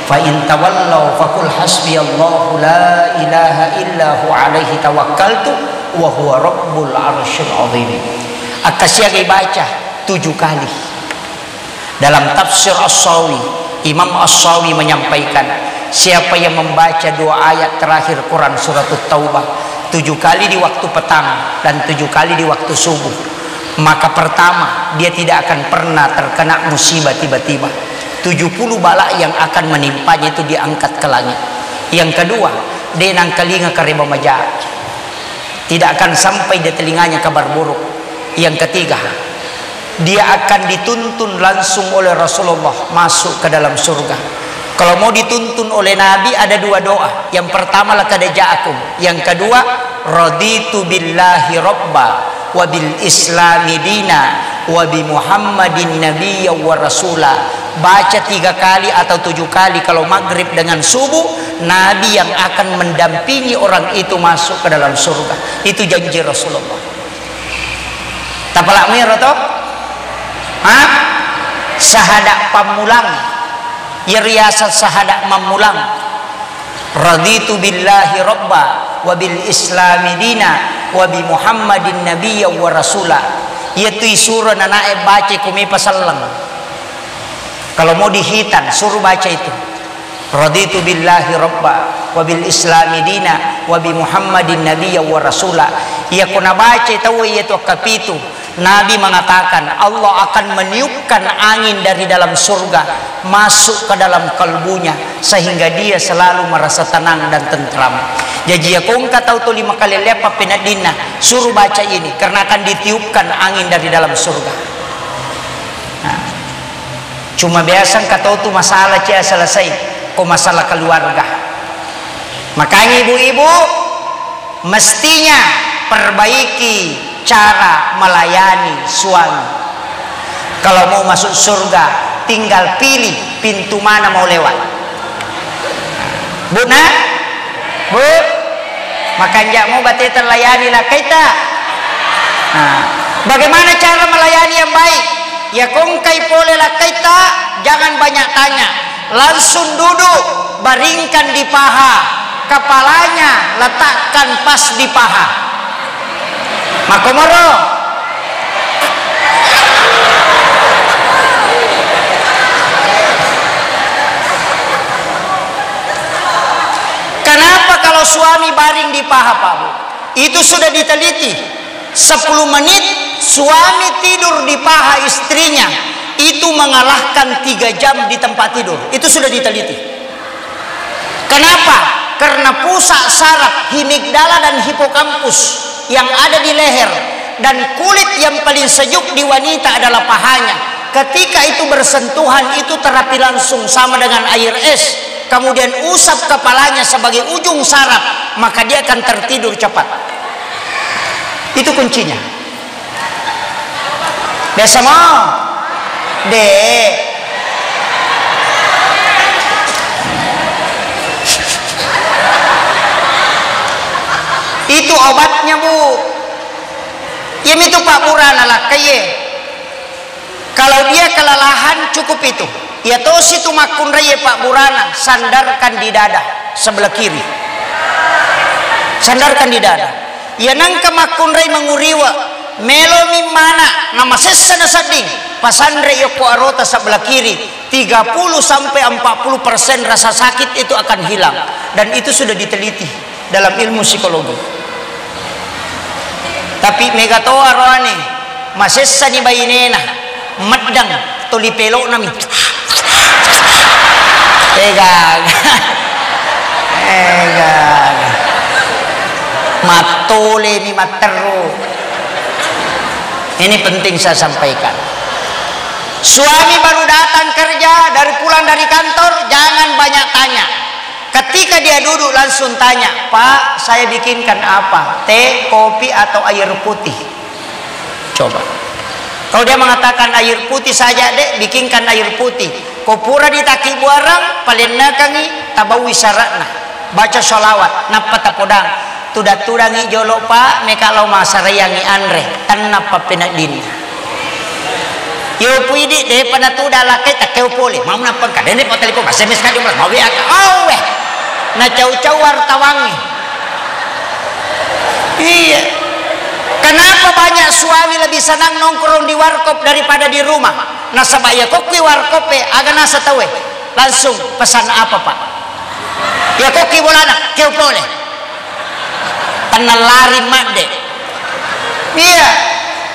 Fa in tawallaw faqul hasbiyallahu la ilaha illa hu alaihi tawakkaltu wa huwa rabbul arsyil azim. Akasiage baca 7 kali. Dalam tafsir As-Sawi, Imam As-Sawi menyampaikan siapa yang membaca 2 ayat terakhir Quran surat Taubah 7 kali di waktu petang dan 7 kali di waktu subuh, maka pertama dia tidak akan pernah terkena musibah tiba-tiba. 70 bala yang akan menimpanya itu diangkat ke langit. Yang kedua, dia nang telinga kareba maja, tidak akan sampai di telinganya kabar buruk. Yang ketiga, dia akan dituntun langsung oleh Rasulullah masuk ke dalam surga. Kalau mau dituntun oleh Nabi ada dua doa. Yang pertama laqad ja'akum, yang kedua raditu billahi rabba wa bil islami dina wa bi Muhammadin nabiyya wa rasula. Baca 3 kali atau 7 kali kalau maghrib dengan subuh, Nabi yang akan mendampingi orang itu masuk ke dalam surga. Itu janji Rasulullah. Tapalak mir atau sahadak pamulang, ya riasat sahadak mamulang. Raditu billahi rabba wa bil islami dina wa bi Muhammadin nabiyya wa rasula. Yaitu surah nanae baca kumi pasallang. Kalau mau dihitan suruh baca itu. Raditu billahi rabba wa bil islami dina wa bi Muhammadin nabiyya wa rasula. Ya kuna baca tahu yaitu kapitu. Nabi mengatakan Allah akan meniupkan angin dari dalam surga masuk ke dalam kalbunya sehingga dia selalu merasa tenang dan tentram. Jadi ya kau tahu tu 5 kali lepas penadina suruh baca ini karena akan ditiupkan angin dari dalam surga. Nah, cuma biasa kau tahu tu masalah cia selesai, kau masalah keluarga. Makanya ibu-ibu mestinya perbaiki cara melayani suami. Kalau mau masuk surga tinggal pilih pintu mana mau lewat. Bu nak, bu, makan jamu berarti terlayani lah kita. Nah, bagaimana cara melayani yang baik? Ya kongkai boleh lah kita, jangan banyak tanya, langsung duduk, baringkan di paha, kepalanya letakkan pas di paha. Makomoro. Kenapa kalau suami baring di paha Pak Bu? Itu sudah diteliti. 10 menit suami tidur di paha istrinya itu mengalahkan 3 jam di tempat tidur. Itu sudah diteliti. Kenapa? Karena pusat saraf hemigdala dan hipokampus yang ada di leher dan kulit yang paling sejuk di wanita adalah pahanya. Ketika itu bersentuhan itu terapi langsung sama dengan air es. Kemudian usap kepalanya sebagai ujung saraf, maka dia akan tertidur cepat. Itu kuncinya. Biasa mau? Dek. Itu obatnya Bu. Yang itu Pak Burana lah kaye. Kalau dia kelelahan cukup itu. Ya tos itu makun raya Pak Burana sandarkan di dada sebelah kiri. Sandarkan di dada. Ya nangka makun raya menguriwa. Melo mimana nama sesa nasading. Pasandre yoko arota sebelah kiri. 30 sampai 40% rasa sakit itu akan hilang. Dan itu sudah diteliti dalam ilmu psikologi. Tapi megatoa roane masessa ni bayinena madang tuli pelok nami egag matole mi materu. Ini penting saya sampaikan. Suami baru datang kerja pulang dari kantor jangan banyak tanya. Ketika dia duduk langsung tanya, Pak, saya bikinkan apa? Teh, kopi, atau air putih? Coba. Kalau dia mengatakan air putih saja, dek, bikinkan air putih. Kopura ditaki buarang, paling nakangi, tabawi syaratna. Baca sholawat, napa tapodang. Tudat-tudangi jolo Pak, mekalau masarayangi andre. Tan napa penadin. Yo puidi deh pada tuda lakai tak kau boleh. Mau napa kan? Dene pak telepon, SMS kan dia mau biar. Oh weh. Na cau-cau wartawangi. Iya. Kenapa banyak suami lebih senang nongkrong di warkop daripada di rumah? Nasabaya koki warkop agak nasa tahu langsung pesan apa Pak? Ya koki bolana, kau boleh. Penelari made. Iya.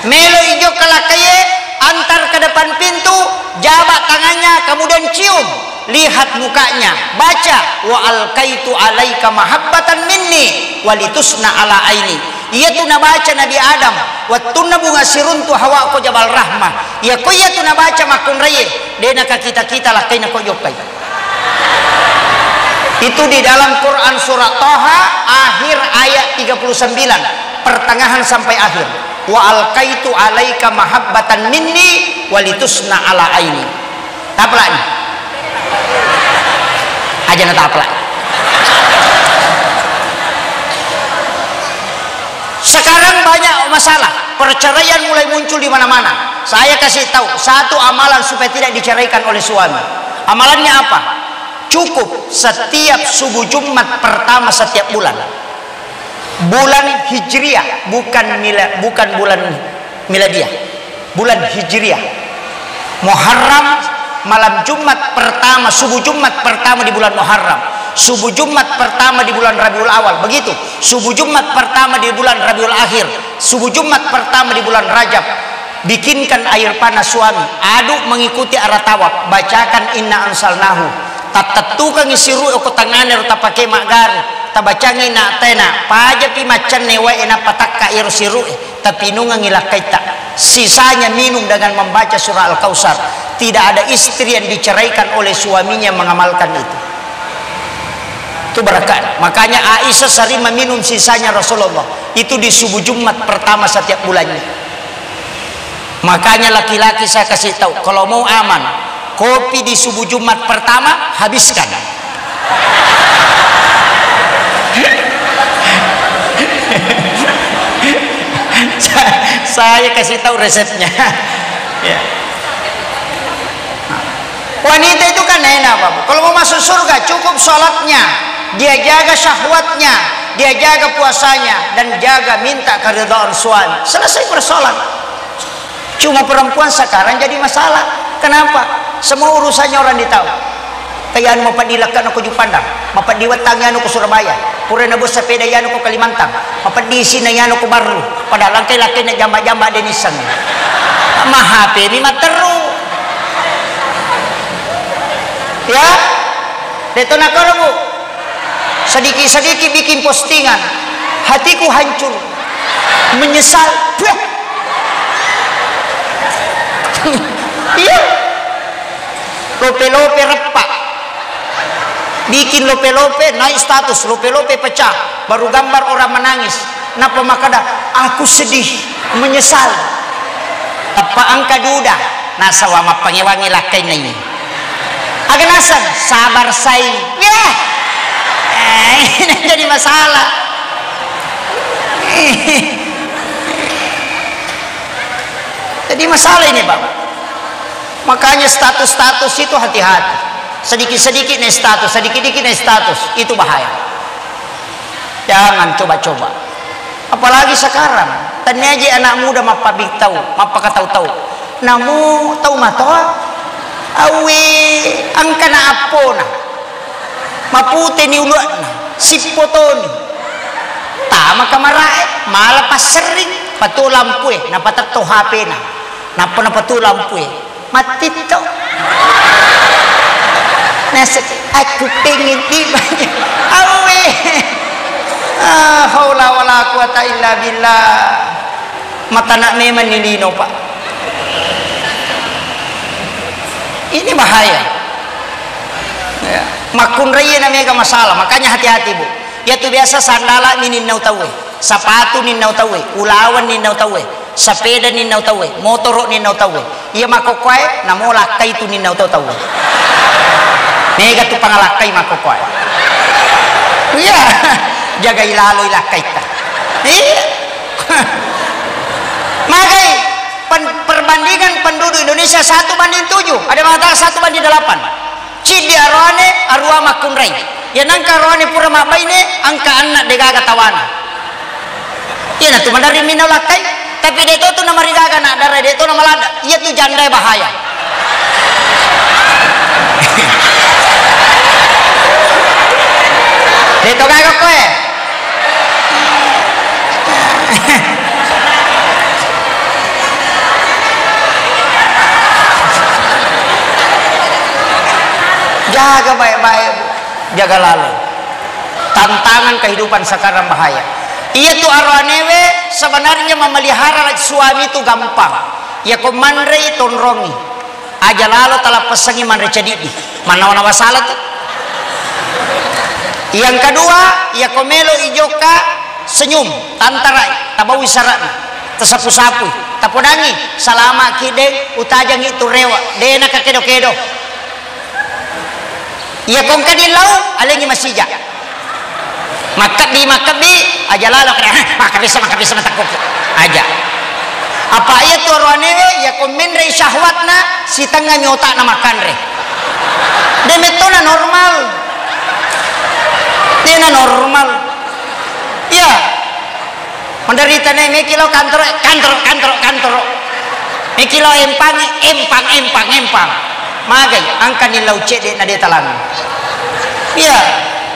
Melo ijo kalakaye antar ke depan pintu, jabat tangannya, kemudian cium. Lihat mukanya, baca wa alkaitu alaika mahabbatan minni walitusna ala aini. Ia tu nabaca Nabi Adam. Wattuna bunga sirun tu hawa ko jabal rahmah. Ia ko ia tu nabaca makun raye. Dena ka kita lah kay na ko yokai. Itu di dalam Quran surah Toha akhir ayat 39, pertengahan sampai akhir. Wa alqaitu alaika mahabbatan minni walitusna ala aini. Tapla ni. Aja na tapla. Sekarang banyak masalah, perceraian mulai muncul di mana-mana. Saya kasih tahu satu amalan supaya tidak diceraikan oleh suami. Amalannya apa? Cukup setiap subuh Jumat pertama setiap bulan. Bulan Hijriah, bukan bulan miladiah. Bulan Hijriah. Muharram malam Jumat pertama, subuh Jumat pertama di bulan Muharram. Subuh Jumat pertama di bulan Rabiul Awal, begitu. Subuh Jumat pertama di bulan Rabiul Akhir. Subuh Jumat pertama di bulan Rajab. Bikinkan air panas suami, aduk mengikuti arah tawaf, bacakan inna ansalnahu. Tatatukan isiru ko tangane ruta pake magar tabacangi na tena paja pi macan newa ena patakka ir siru tapi nungang ilakaita sisanya minum dengan membaca surah Al-Kautsar. Tidak ada istri yang diceraikan oleh suaminya mengamalkan itu berkah. Makanya Aisyah sering meminum sisanya Rasulullah itu di subuh Jumat pertama setiap bulannya. Makanya laki-laki saya kasih tahu kalau mau aman, kopi di subuh Jumat pertama habiskan. Saya kasih tahu resepnya. Ya. Wanita itu kan enak, Bapak. Kalau mau masuk surga cukup sholatnya, dia jaga syahwatnya, dia jaga puasanya, dan jaga minta keridhaan suami. Selesai bersolat. Cuma perempuan sekarang jadi masalah. Kenapa? Semua urusannya orang ditahu. Kayak mau padilakan aku Jupandang, mapat diwatangnya aku Surabaya, pura nebus sepeda yan aku Kalimantan, mapat diisi na yan aku Baru, padahal langkay-langkay na jamba-jamba denisan. Mahape ni materu. Ya, dito na ko Bu. Sedikit-sedikit bikin postingan, hatiku hancur, menyesal. Iya, lope-lope repak, bikin lope-lope naik status, lope-lope pecah, baru gambar orang menangis. Napa makada? Aku sedih, menyesal. Apa angka duda? Nasa wama pangewangi lakay na ini. Aganasan, sabar say. Ya, ini jadi masalah. Jadi masalah ini, Bapak. Makanya status-status itu hati-hati. Sedikit-sedikit naik status, sedikit-sedikit naik status, itu bahaya. Jangan coba-coba. Apalagi sekarang, tanya aja anak muda mapabik tahu, mapaka tahu-tahu. Namu tahu matoa, awe angkana apona, mapute ni uluan, sipotoni, tama kamarae, malah pas sering, patu lampu napatat to HP na, napa patu lampu matito. Nasa aku pengen tiba, awe. Haula wala quwata illa billah. Mata nak memang nilino Pak. Ini bahaya. Ya. Makun raya namanya masalah. Makanya hati-hati Bu. Ya tu biasa sandala ni ninau tawe, sepatu ninau tawe, ulawan ninau tawe, sepeda ninau tawe, motor ninau tawe. Iya makokwai namo lakai tu ninau tawe. Nega tu pangalakai makokwai. Iya. Jaga ilalo ilakai ta. Iya. Makai perbandingan penduduk Indonesia 1:7. Ada mengatakan 1:8. Cidi arwane arua makunrai. Ya nangka arwane pura mabaine angka anak degaga tawana. Iya na tu mandari minau lakai. Tapi deto tu nama rigaga nak darah deto nama lada. Iya tu jandai bahaya. Deto kagak kowe. Jaga baik-baik, jaga lalu. Tantangan kehidupan sekarang bahaya. Iya tu arwanewe sebenarnya memelihara suami itu gampang. Ya ko manre tonrongi. Aja lalu telah pesangi manre cedidi. Mana masalah tuh. Yang kedua, ya ko melo ijoka senyum, tantarai, tabawi saratna, tersapu-sapu, taponangi, salama kideng, utajang itu rewa, dena kakedo-kedo. Ya kong kadilau, alengi masija. Makabi, aja lalu makabisa matakuk aja. Apa iya tu arwanewe, ya kong menre syahwatna, si tengah nyotak na makanre. Demetona normal. Dena normal. Ya, menderita nih mikilo kantor, mikilo empang, magai angka nilau cedek nade talang. Ya,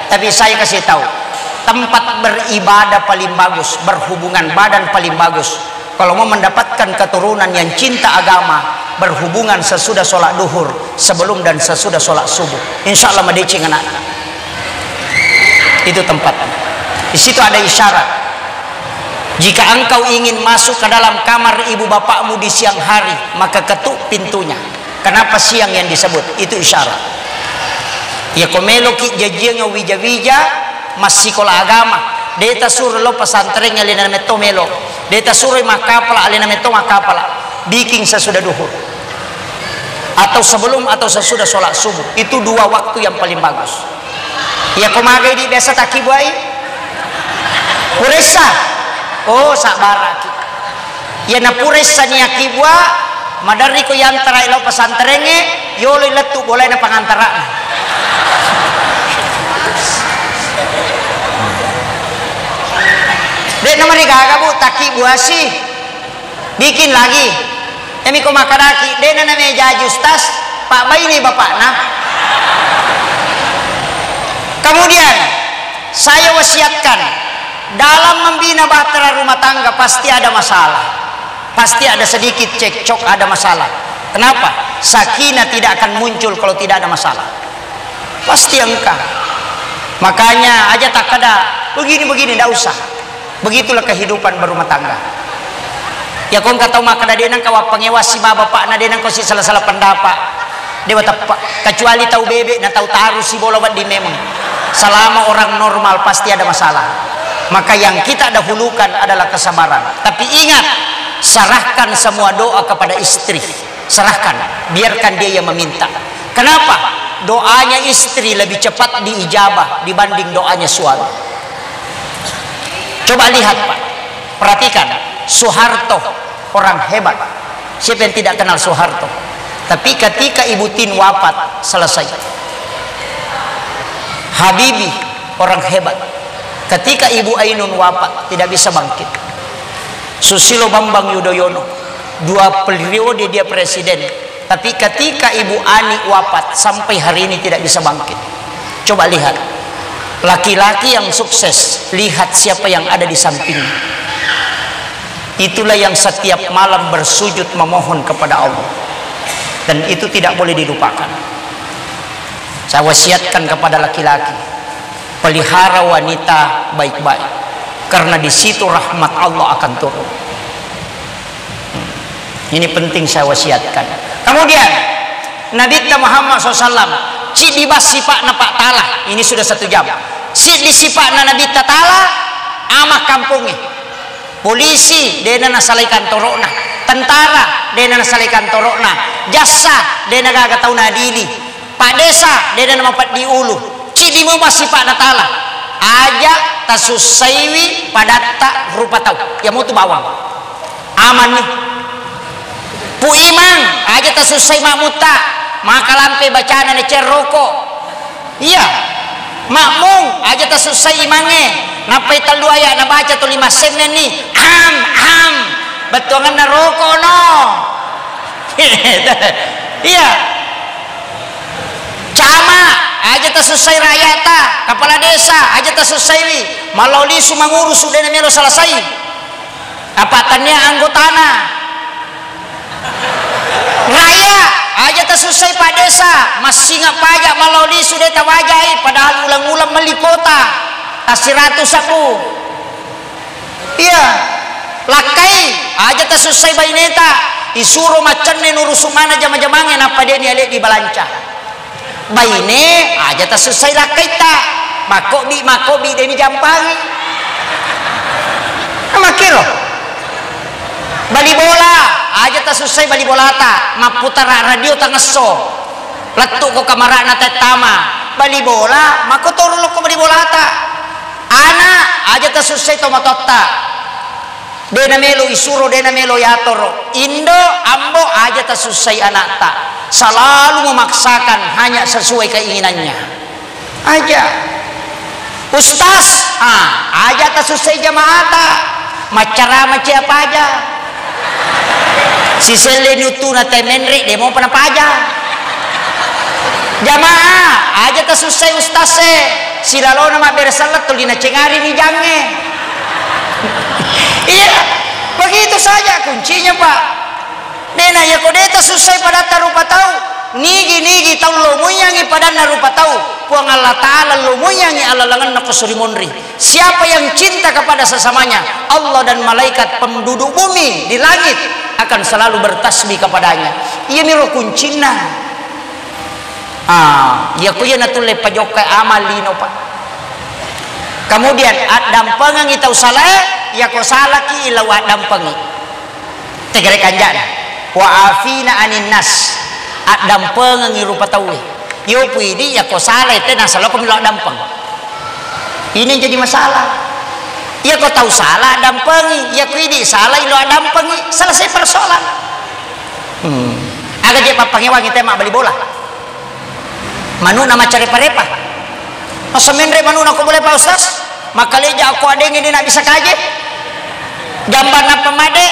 tapi saya kasih tahu, tempat beribadah paling bagus, berhubungan badan paling bagus. Kalau mau mendapatkan keturunan yang cinta agama, berhubungan sesudah sholat duhur, sebelum dan sesudah sholat subuh. Insya Allah medecing anak. Itu tempatnya. Di situ ada isyarat. Jika engkau ingin masuk ke dalam kamar ibu bapakmu di siang hari, maka ketuk pintunya. Kenapa siang yang disebut? Itu isyarat. Ya komelo ki jajianga wija-wija masih sekolah agama. Deta suruh lo pesantren alina meto melo. Deta suruh makapala alina meto makapala. Bikin sesudah duhur. Atau sebelum atau sesudah sholat subuh. Itu dua waktu yang paling bagus. Ya komagai di biasa takibuai puresa oh sabar ya na puresa ni akibwa madari ko yang tara ilaw pasanterenge yolo letu boleh na pangantara dek namari gagabu takibuasi bikin lagi emi ko makadaki dek na meja justas pak bayi ni bapak nah. Kemudian saya wasiatkan dalam membina bahtera rumah tangga pasti ada masalah, pasti ada sedikit cekcok, ada masalah. Kenapa? Sakinah tidak akan muncul kalau tidak ada masalah. Pasti engkau. Makanya aja tak ada begini tidak usah. Begitulah kehidupan berumah tangga. Ya kau nggak tahu maka dia nang kawat pengewasi bapak nak dia nang kau si salah pendapat. Dia tepat kecuali tahu bebek dan tahu taruh si bola di memang. Selama orang normal pasti ada masalah. Maka yang kita dahulukan adalah kesabaran. Tapi ingat, serahkan semua doa kepada istri. Serahkan, biarkan dia yang meminta. Kenapa? Doanya istri lebih cepat diijabah dibanding doanya suami. Coba lihat Pak, perhatikan Soeharto, orang hebat. Siapa yang tidak kenal Soeharto? Tapi ketika Ibu Tin wafat, selesai. Habibie, orang hebat. Ketika Ibu Ainun wafat, tidak bisa bangkit. Susilo Bambang Yudhoyono, 2 periode dia presiden. Tapi ketika Ibu Ani wafat, sampai hari ini tidak bisa bangkit. Coba lihat. Laki-laki yang sukses, lihat siapa yang ada di sampingnya. Itulah yang setiap malam bersujud memohon kepada Allah. Dan itu tidak boleh dilupakan. Saya wasiatkan kepada laki-laki, pelihara wanita baik-baik, karena di situ rahmat Allah akan turun. Ini penting saya wasiatkan. Kemudian Nabi Muhammad SAW si dibas sipak na Pak Tala, ini sudah 1 jam. Si disipak na Nabi Tala amak kampungnya. Polisi dia na salaikan torokna, tentara dia na salaikan torokna, jasa dia na gagatau nadili, Pak Desa dia na mapat di ulu. Si di mo sipak na Tala aja tasusaiwi padatta rupa tau ya mutu bawang aman nih. Pu imang aja tasusai mamuta maka lampe bacaan necer rokok. Iya makmum aja tasusai imange napai tal 2 ya na baca tu 5 sen nih am betongan na rokok no. Iya cama aja tasusai rakyata kepala desa aja tasusai wi maloli sumangurus sudah na melo selesai apatannya anggotana raya aja tersusai Pak Desa masih nggak pajak maloli sudah tawajai padahal ulang-ulang melipota tasiratu sapu iya lakai aja tak selesai bayi neta isuro macan ne nurusuk mana jama-jamangnya apa dia ni alik di balanca bayi ne aja tak selesai lakai tak makobi dia ni jampangi makiro bali bola aja tak selesai bali bola tak maputar radio tak ngeso letuk ko kamara na tetama bali bola mako turun ko bali bola tak anak aja tak selesai tomatota dena melo isuro dena melo yatoro indo ambo aja tak selesai anak tak selalu memaksakan hanya sesuai keinginannya aja ustaz aja tak selesai jamaah tak macara macam apa aja si selenutu na temenri demo pana aja jamaah aja tak selesai ustaz si lalo nama bersalat tulina cengari ni jange iya begitu saja kuncinya pak dena ya kodeta selesai pada tarupa tahu nigi tahu lomuyangi pada narupa tahu puang Allah Ta'ala lomuyangi alalangan na kusurimonri siapa yang cinta kepada sesamanya Allah dan malaikat penduduk bumi di langit akan selalu bertasbih kepadanya iya miro kuncina ya kuya natule pajokai amalino pak kemudian dampangan itau salah ya ko salah ki ilaw dampangi tegere kanjan wa afina anin nas dampangan irupa tawi yo puidi ya ko salah ite nasalo ko milo dampang ini jadi masalah ya ko tahu salah dampangi ya puidi salah ilo dampangi selesai persoalan agak dia papangi wangi tema bali bola manu nama cari parepa semenre manu aku boleh pak ustaz maka leja aku ada yang ini nak bisa kaje gambar na pemade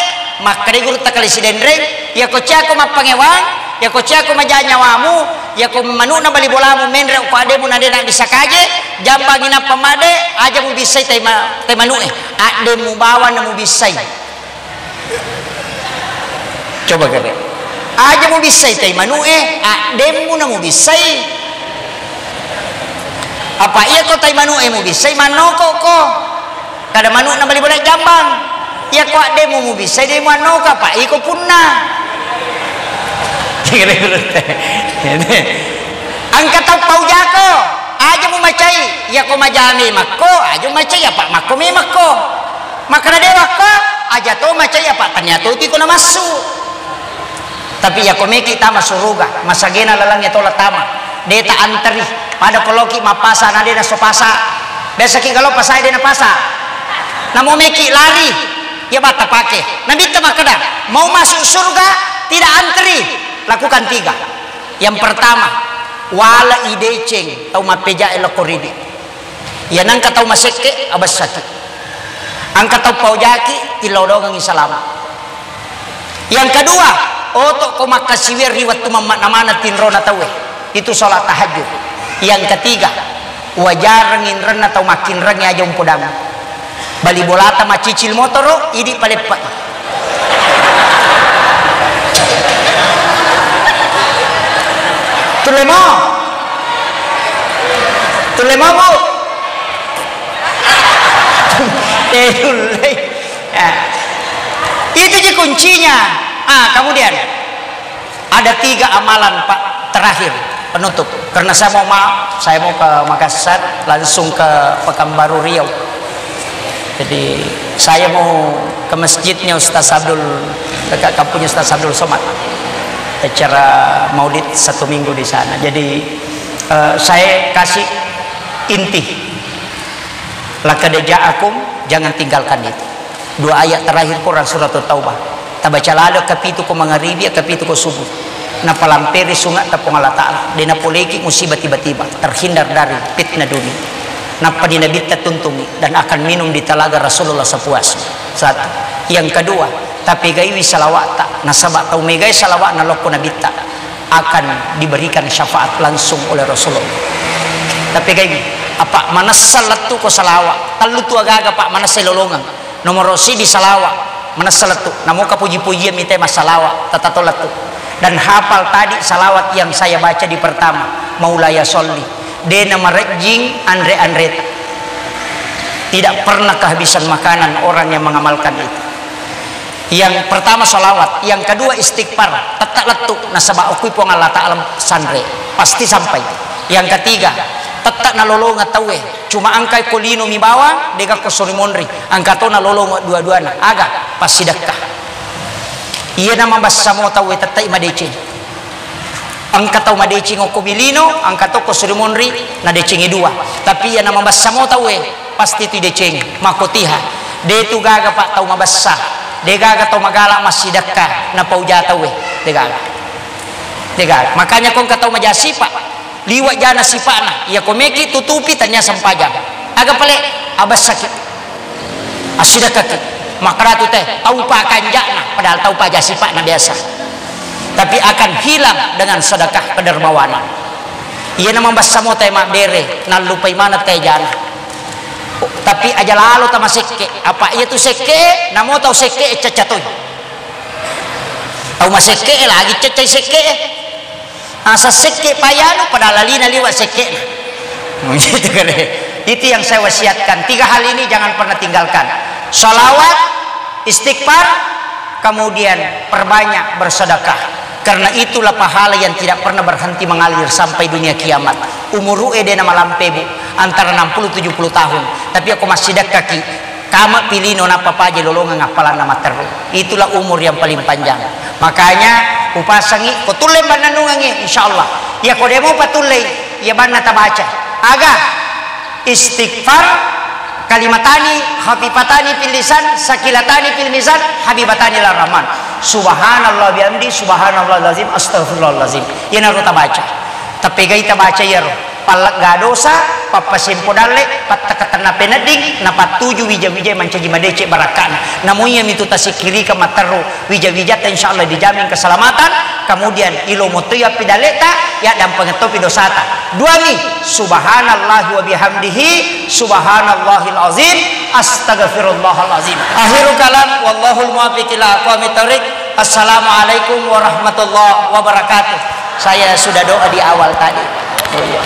maka dia guru takali si dendreng ya ko aku mapangewang ya ko aku majanya wamu ya ko manu na bali bolamu menre aku ada mu nade nak bisa kaje jambangin na pemade aja mu bisa tay manu ade mu bawa na mu bisa coba kare aja mu bisa tay manu ade mu na mu bisa apa iya ko tay manu mo bisa manoko ko kada manu na bali boleh jambang ya ko ade mo bisa de manoka pa iko punna angkat tau pau jako aja mo macai ya ko majami makko aja macai ya pak makko me makko makana dewa ko aja to macai ya pak ternyata ti ko na masuk tapi ya ko me kita masuruga masagena lalangnya to latama deta anteri pada koloki mapasa nade na sopasa biasa ki kalau pasai de na pasa namo meki lari ya bata pakai nabi temakada mau masuk surga tidak antri lakukan 3 yang pertama wala ideceng tau mapeja elokoridi ya nangka tau maseke abas satu angka tau paujaki tilodongang salam yang kedua otok ko makasiwir riwat tu mana tinrona tawe itu sholat tahajud yang ketiga wajar nginren atau makin reng aja umpudang bali bolata macicil motoro ini palepat tulemo bu itu je kuncinya kemudian ada 3 amalan pak terakhir penutup karena saya mau ke Makassar langsung ke Pekanbaru Riau jadi saya mau ke masjidnya Ustaz Abdul dekat kampungnya Ustaz Abdul Somad acara maulid 1 minggu di sana jadi saya kasih inti laqad ja'akum jangan tinggalkan itu 2 ayat terakhir Quran surat Taubah tabaca lalo kapitu ko mangaribi kapitu ko subuh na palampiri sungat tapong Allah Ta'ala dina poleki musibah tiba-tiba terhindar dari fitnah dunia na padinabita tuntungi dan akan minum di talaga Rasulullah sepuasnya 1 yang kedua tapi gaiwi salawat nasabak tau megai salawat na loko nabita akan diberikan syafaat langsung oleh Rasulullah tapi gaiwi apa manas salatu ko salawat talutu agaga pak manas selolongan nomor rosi di salawat manas salatu namo ka puji-pujian mite masalawat tatatolatu dan hafal tadi salawat yang saya baca di pertama maulaya sholli dena marejing andre tidak pernah kehabisan makanan orang yang mengamalkan itu. Yang pertama salawat, yang kedua istighfar, tetap letuk nasabah ukui pong Allah Ta'ala sandre pasti sampai. Yang ketiga tetap nalolong ngatawe cuma angkai kolino mi bawang dega ko sorimonri angkato nalolong dua-duana aga pasti dekah. Iya nama basa mo tawe tetap imadece angkatau madece ngoko bilino angkato ko sorimonri na decengi dua tapi iya nama basa mo tawe pasti tu decengi makotiha de tu gaga pak tau mabassa de gaga tau magala masih dekah na paujata we de gaga makanya kong katau majasi pak liwat jana sipana ya komeki tutupi tanya sampaja agak pale abas sakit asida kaki makratu teh tau pa kanjana padahal tau pa jasipana biasa tapi akan hilang dengan sedekah kedermawanan. Iya nama basa mo teh mabere nalupai mana teh jana tapi aja lalu tama seke apa iya tu seke namo tau seke cacatoy tau maseke lagi cacay seke asa seke payano pada lalina liwat seke gitu kan. Itu yang saya wasiatkan. 3 hal ini jangan pernah tinggalkan: salawat, istighfar, kemudian perbanyak bersedekah, karena itulah pahala yang tidak pernah berhenti mengalir sampai dunia kiamat. Umur ede nama lampebu antara 60-70 tahun tapi aku masih dekaki kama pilino napa paje lolongan ngapalan nama terus. Itulah umur yang paling panjang. Makanya upasangi kotule bananungangi insyaallah ya kodemo patulai ya banna tabaca aga istighfar kalimatani khafifatani fil lisan sakilatani fil mizan habibatani lir rahman subhanallah bihamdi subhanallah lazim astaghfirullahalazim ya naru tabaca tapi gai tabaca ya palak ga dosa papasimpo dale patakatana peneding napat 7 wija-wija mancaji madece barakan namunya mitu tasikiri ka mataru wija-wija insyaallah dijamin keselamatan. Kemudian ilo mutuya pidaleta ya dan pengetopi dosata duangi subhanallah wa bihamdihi subhanallahil azim astaghfirullahalazim. Akhirul kalam wallahul muwaffiq ila aqwamit thoriq. Assalamualaikum warahmatullahi wabarakatuh. Saya sudah doa di awal tadi. Oh, iya.